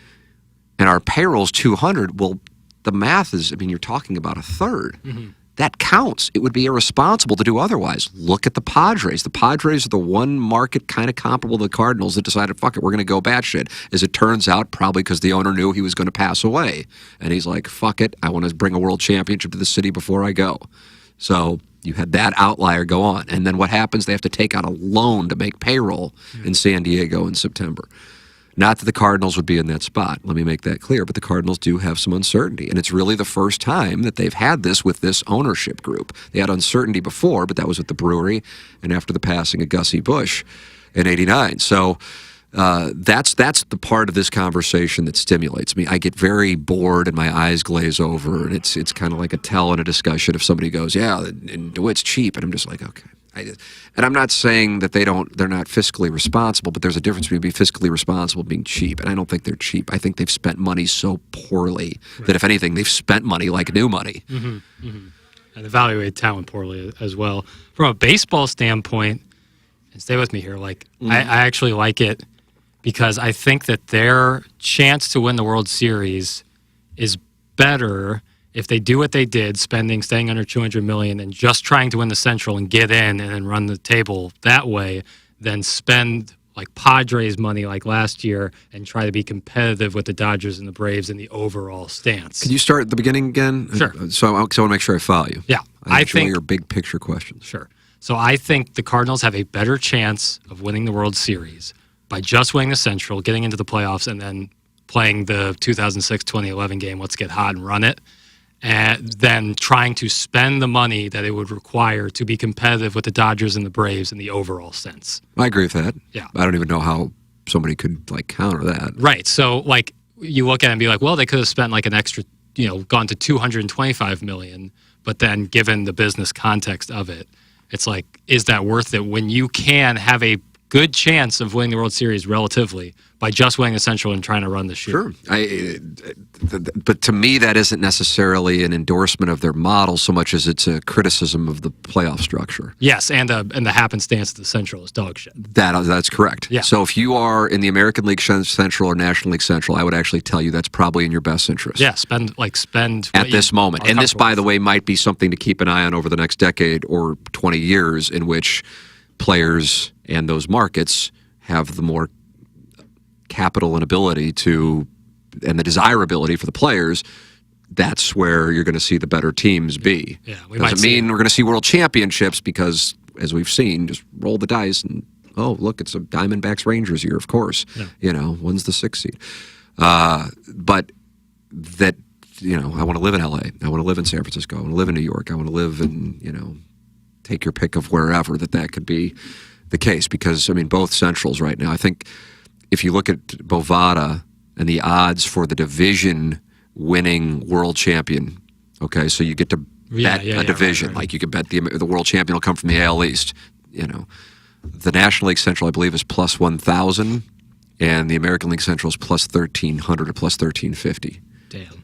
and our payroll's 200. Well, the math is, I mean, you're talking about a third. Mm-hmm. That counts. It would be irresponsible to do otherwise. Look at the Padres. The Padres are the one market kind of comparable to the Cardinals that decided, fuck it, we're going to go batshit. As it turns out, probably because the owner knew he was going to pass away. And he's like, fuck it, I want to bring a world championship to the city before I go. So you had that outlier go on. And then what happens? They have to take out a loan to make payroll in San Diego in September. Not that the Cardinals would be in that spot. Let me make that clear. But the Cardinals do have some uncertainty. And it's really the first time that they've had this with this ownership group. They had uncertainty before, but that was with the brewery and after the passing of Gussie Busch in '89. So that's the part of this conversation that stimulates me. I get very bored and my eyes glaze over. And it's kind of like a tell in a discussion if somebody goes, yeah, and DeWitt's cheap. And I'm just like, okay. And I'm not saying that they're not fiscally responsible, but there's a difference between being fiscally responsible and being cheap. And I don't think they're cheap. I think they've spent money so poorly that, if anything, they've spent money like new money. Mm-hmm, mm-hmm. And evaluate talent poorly as well. From a baseball standpoint, and stay with me here, like I actually like it because I think that their chance to win the World Series is better if they do what they did, staying under $200 million and just trying to win the Central and get in and then run the table that way, than spend like Padres money like last year and try to be competitive with the Dodgers and the Braves in the overall stance. Can you start at the beginning again? Sure. So I want to make sure I follow you. Yeah. I think your big picture questions. Sure. So I think the Cardinals have a better chance of winning the World Series by just winning the Central, getting into the playoffs, and then playing the 2006-2011 game, let's get hot and run it, and then trying to spend the money that it would require to be competitive with the Dodgers and the Braves in the overall sense. I agree with that. Yeah. I don't even know how somebody could like counter that. Right. So like you look at it and be like, well, they could have spent like an extra, gone to $225 million, but then given the business context of it, it's like, is that worth it when you can have a good chance of winning the World Series relatively by just winning the Central and trying to run the shoot? Sure. But to me, that isn't necessarily an endorsement of their model so much as it's a criticism of the playoff structure. Yes, and the happenstance of the Central is dog shit. That's correct. Yeah. So if you are in the American League Central or National League Central, I would actually tell you that's probably in your best interest. Yeah, spend at this moment. And this, by the way, might be something to keep an eye on over the next decade or 20 years, in which players and those markets have the more capital and ability to, and the desirability for the players. That's where you're going to see the better teams be. Yeah, doesn't mean we're going to see world championships, because, as we've seen, just roll the dice and, oh, look, it's a Diamondbacks Rangers year, of course. Yeah. When's the 6th seed? But that, I want to live in LA. I want to live in San Francisco. I want to live in New York. I want to live in, take your pick of wherever that could be the case. Because, both Centrals right now, I think if you look at Bovada and the odds for the division winning world champion, okay, so you get to bet a division. Right. Like you can bet the world champion will come from the AL East. The National League Central, I believe, is plus 1,000, and the American League Central is plus 1,300 or plus 1,350. Damn.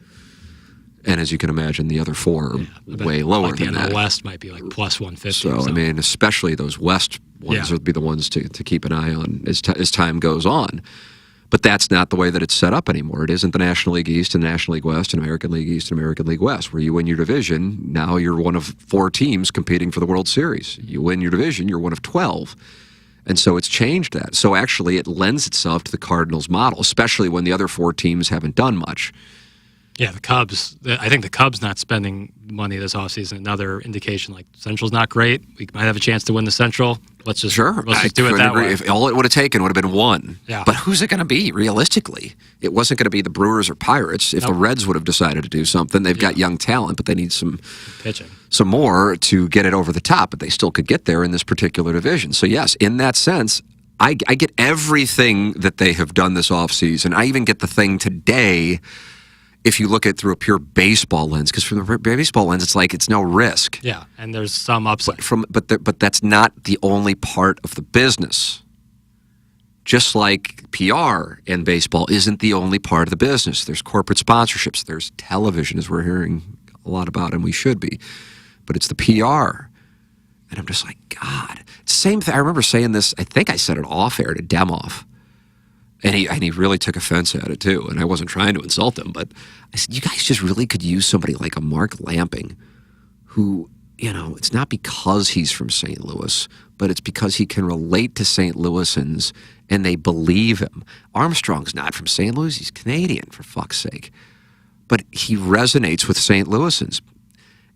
And as you can imagine, the other four are way lower than that. The West might be like plus 150. So, especially those West ones would be the ones to keep an eye on as time goes on. But that's not the way that it's set up anymore. It isn't the National League East and National League West and American League East and American League West, where you win your division, now you're one of 4 teams competing for the World Series. You win your division, you're one of 12. And so it's changed that. So actually it lends itself to the Cardinals model, especially when the other 4 teams haven't done much. Yeah, the Cubs. I think the Cubs not spending money this offseason, another indication like Central's not great. We might have a chance to win the Central. Let's just do it that way. If all it would have taken would have been 1. Yeah. But who's it going to be, realistically? It wasn't going to be the Brewers or Pirates. If the Reds would have decided to do something, they've got young talent, but they need some pitching, some more to get it over the top. But they still could get there in this particular division. So yes, in that sense, I get everything that they have done this offseason. I even get the thing today. If you look at it through a pure baseball lens, because from the baseball lens, it's like it's no risk. Yeah, and there's some upside. But that's not the only part of the business. Just like PR in baseball isn't the only part of the business. There's corporate sponsorships. There's television, as we're hearing a lot about, and we should be. But it's the PR. And I'm just like, God. Same thing. I remember saying this, I think I said it off air to Demoff. And he really took offense at it, too. And I wasn't trying to insult him, but I said, you guys just really could use somebody like a Mark Lamping who, it's not because he's from St. Louis, but it's because he can relate to St. Louisans and they believe him. Armstrong's not from St. Louis. He's Canadian, for fuck's sake. But he resonates with St. Louisans.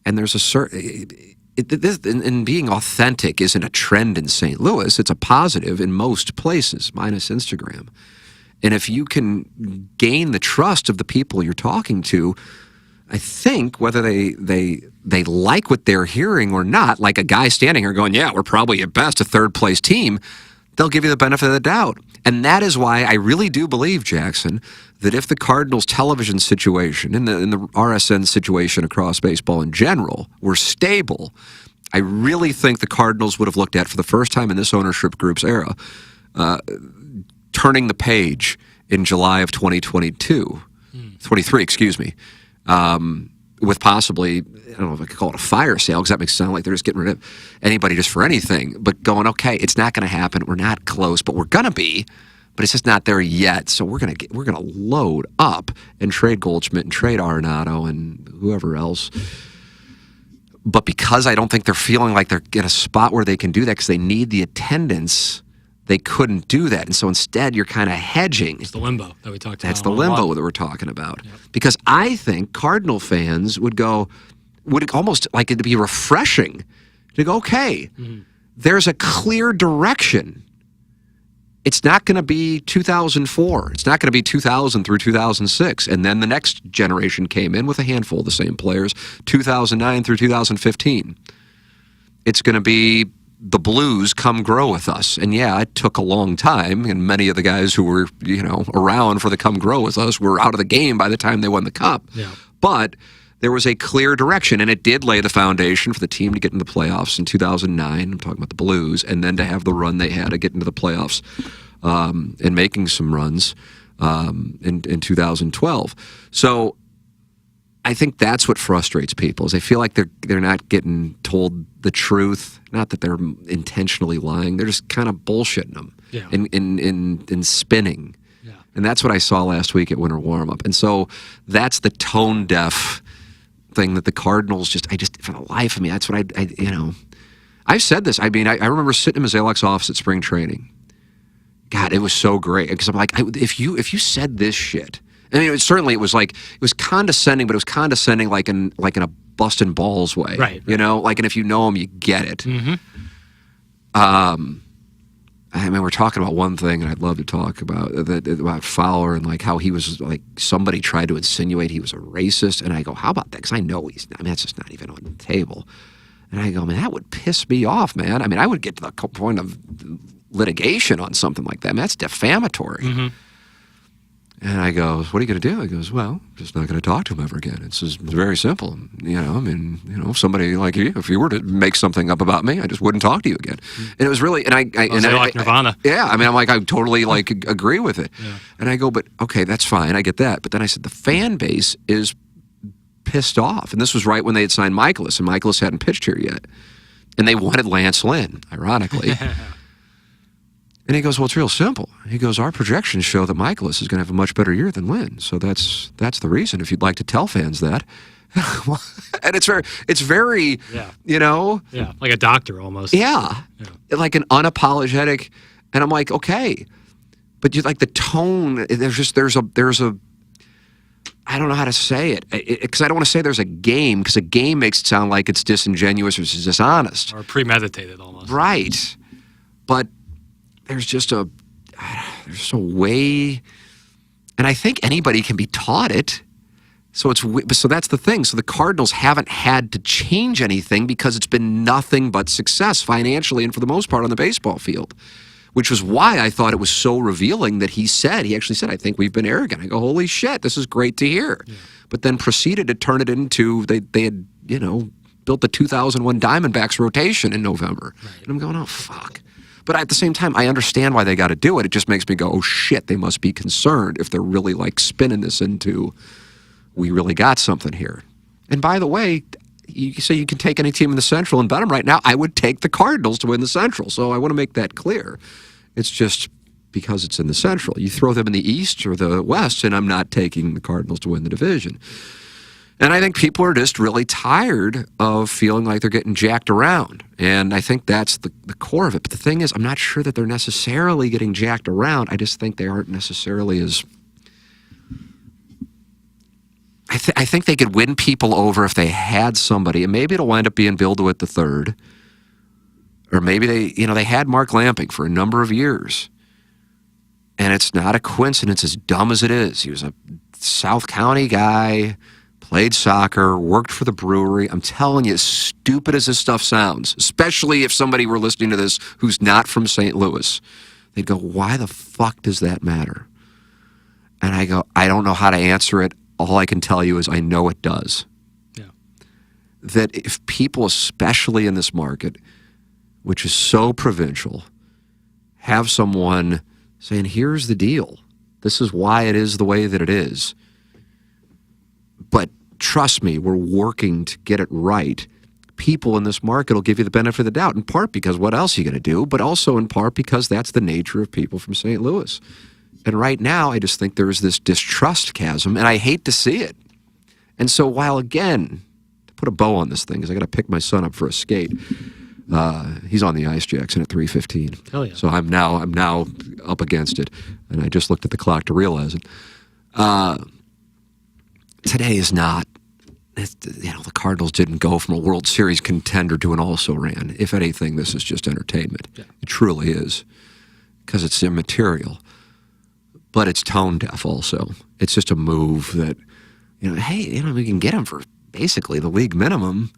And there's a certain... And being authentic isn't a trend in St. Louis. It's a positive in most places, minus Instagram. And if you can gain the trust of the people you're talking to, I think whether they like what they're hearing or not, like a guy standing here going, yeah, we're probably at best a third-place team, they'll give you the benefit of the doubt. And that is why I really do believe, Jackson, that if the Cardinals television situation and the RSN situation across baseball in general were stable, I really think the Cardinals would have looked at, for the first time in this ownership group's era, turning the page in July of 2022, 23, excuse me, with possibly, I don't know if I could call it a fire sale, because that makes it sound like they're just getting rid of anybody just for anything, but going, okay, it's not going to happen. We're not close, but we're going to be, but it's just not there yet. So we're going to load up and trade Goldschmidt and trade Arenado and whoever else. But because I don't think they're feeling like they're in a spot where they can do that because they need the attendance, they couldn't do that. And so instead, you're kind of hedging. It's the limbo that we talked about. That's the limbo that we're talking about. Yep. Because I think Cardinal fans would almost like it to be refreshing to go, okay, there's a clear direction. It's not going to be 2004. It's not going to be 2000 through 2006. And then the next generation came in with a handful of the same players, 2009 through 2015. It's going to be the Blues come grow with us. And yeah, it took a long time, and many of the guys who were, around for the come grow with us were out of the game by the time they won the Cup. Yeah. But there was a clear direction, and it did lay the foundation for the team to get into the playoffs in 2009. I'm talking about the Blues, and then to have the run they had to get into the playoffs and making some runs in 2012. So I think that's what frustrates people, is they feel like they're not getting told the truth. Not that they're intentionally lying; they're just kind of bullshitting them in spinning. Yeah. And that's what I saw last week at Winter Warm-Up. And so that's the tone deaf thing that the Cardinals just for the life of me, that's what I've said this. I mean, I remember sitting in Mazalek's office at spring training. God, it was so great, because I'm like, if you said this shit, I mean, it was condescending, but it was condescending like in a busting balls way, right? Like, and if you know him, you get it. Mm-hmm. I mean, we're talking about one thing, and I'd love to talk about Fowler and like how he was like somebody tried to insinuate he was a racist, and I go, how about that? Because I know he's not. I mean, that's just not even on the table. And I go, man, that would piss me off, man. I mean, I would get to the point of litigation on something like that. I mean, that's defamatory. Mm-hmm. And I go, what are you going to do? He goes, well, I'm just not going to talk to him ever again. It's very simple. I mean, if somebody like you, if you were to make something up about me, I just wouldn't talk to you again. And it was really, and I like Nirvana. I mean, I'm like, I totally like agree with it. Yeah. And I go, but okay, that's fine. I get that. But then I said, the fan base is pissed off. And this was right when they had signed Michaelis, and Michaelis hadn't pitched here yet. And they wanted Lance Lynn, ironically. And he goes, well, it's real simple. He goes, our projections show that Michaelis is going to have a much better year than Lynn. So that's the reason, if you'd like to tell fans that. And it's very, you know. Yeah, like a doctor almost. Yeah, like an unapologetic. And I'm like, okay. But you like the tone, there's a, I don't know how to say it. Because I don't want to say there's a game, because a game makes it sound like it's disingenuous or it's dishonest. Or premeditated almost. Right. But there's just a way, and I think anybody can be taught it. So that's the thing. So the Cardinals haven't had to change anything because it's been nothing but success financially and for the most part on the baseball field, which was why I thought it was so revealing that he actually said, I think we've been arrogant. I go, holy shit, this is great to hear. Yeah. But then proceeded to turn it into, they had, you know, built the 2001 Diamondbacks rotation in November. Right. And I'm going, oh, fuck. But at the same time, I understand why they got to do it. It just makes me go, oh, shit, they must be concerned if they're really, like, spinning this into, we really got something here. And by the way, you say you can take any team in the Central and bet them right now. I would take the Cardinals to win the Central. So I want to make that clear. It's just because it's in the Central. You throw them in the East or the West, and I'm not taking the Cardinals to win the division. And I think people are just really tired of feeling like they're getting jacked around. And I think that's the core of it. But the thing is, I'm not sure that they're necessarily getting jacked around. I just think they aren't necessarily as... I think they could win people over if they had somebody. And maybe it'll wind up being Bill DeWitt III. Or maybe they had Mark Lamping for a number of years. And it's not a coincidence, as dumb as it is. He was a South County guy... played soccer, worked for the brewery. I'm telling you, as stupid as this stuff sounds, especially if somebody were listening to this who's not from St. Louis, they'd go, why the fuck does that matter? And I go, I don't know how to answer it. All I can tell you is I know it does. Yeah. That if people, especially in this market, which is so provincial, have someone saying, here's the deal. This is why it is the way that it is. But trust me, we're working to get it right. People in this market will give you the benefit of the doubt, in part because what else are you going to do, but also in part because that's the nature of people from St. Louis. And right now, I just think there is this distrust chasm, and I hate to see it. And so while, again, to put a bow on this thing, because I got to pick my son up for a skate, he's on the ice, Jackson, at 3:15. Hell yeah. So I'm now up against it, and I just looked at the clock to realize it. Today is not, the Cardinals didn't go from a World Series contender to an also-ran. If anything, this is just entertainment. Yeah. It truly is, because it's immaterial. But it's tone-deaf also. It's just a move that, hey, we can get him for basically the league minimum.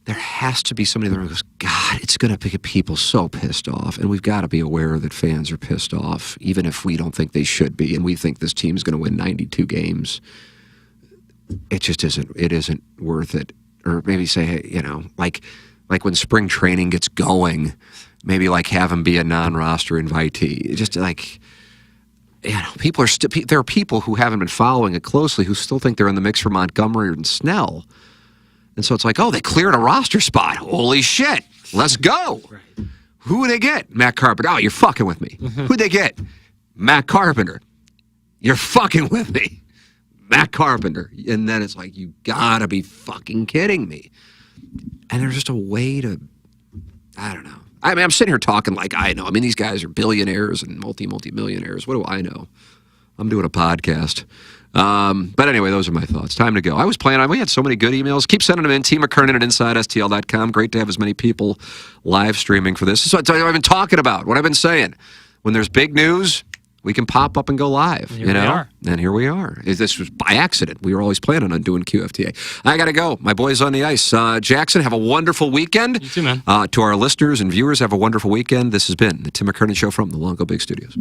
There has to be somebody that goes, God, it's going to get people so pissed off. And we've got to be aware that fans are pissed off, even if we don't think they should be, and we think this team's going to win 92 games. It just isn't worth it. Or maybe say, hey, like when spring training gets going, maybe like have him be a non-roster invitee. Just like, people there are people who haven't been following it closely who still think they're in the mix for Montgomery and Snell. And so it's like, oh, they cleared a roster spot. Holy shit. Let's go. Right. Who would they get? Matt Carpenter. Oh, you're fucking with me. Who'd they get? Matt Carpenter. You're fucking with me. Matt Carpenter. And then it's like, you gotta be fucking kidding me. And there's just a way to, I don't know. I mean, I'm sitting here talking like I know. I mean, these guys are billionaires and multi-millionaires. What do I know? I'm doing a podcast. But anyway, those are my thoughts. Time to go. I was planning on, we had so many good emails. Keep sending them in. T. McKernan at InsideSTL.com. Great to have as many people live streaming for this. This is what I've been talking about, what I've been saying. When there's big news, we can pop up and go live. And here we are. And here we are. This was by accident. We were always planning on doing QFTA. I got to go. My boy's on the ice. Jackson, have a wonderful weekend. You too, man. To our listeners and viewers, have a wonderful weekend. This has been the Tim McKernan Show from the Longo Big Studios.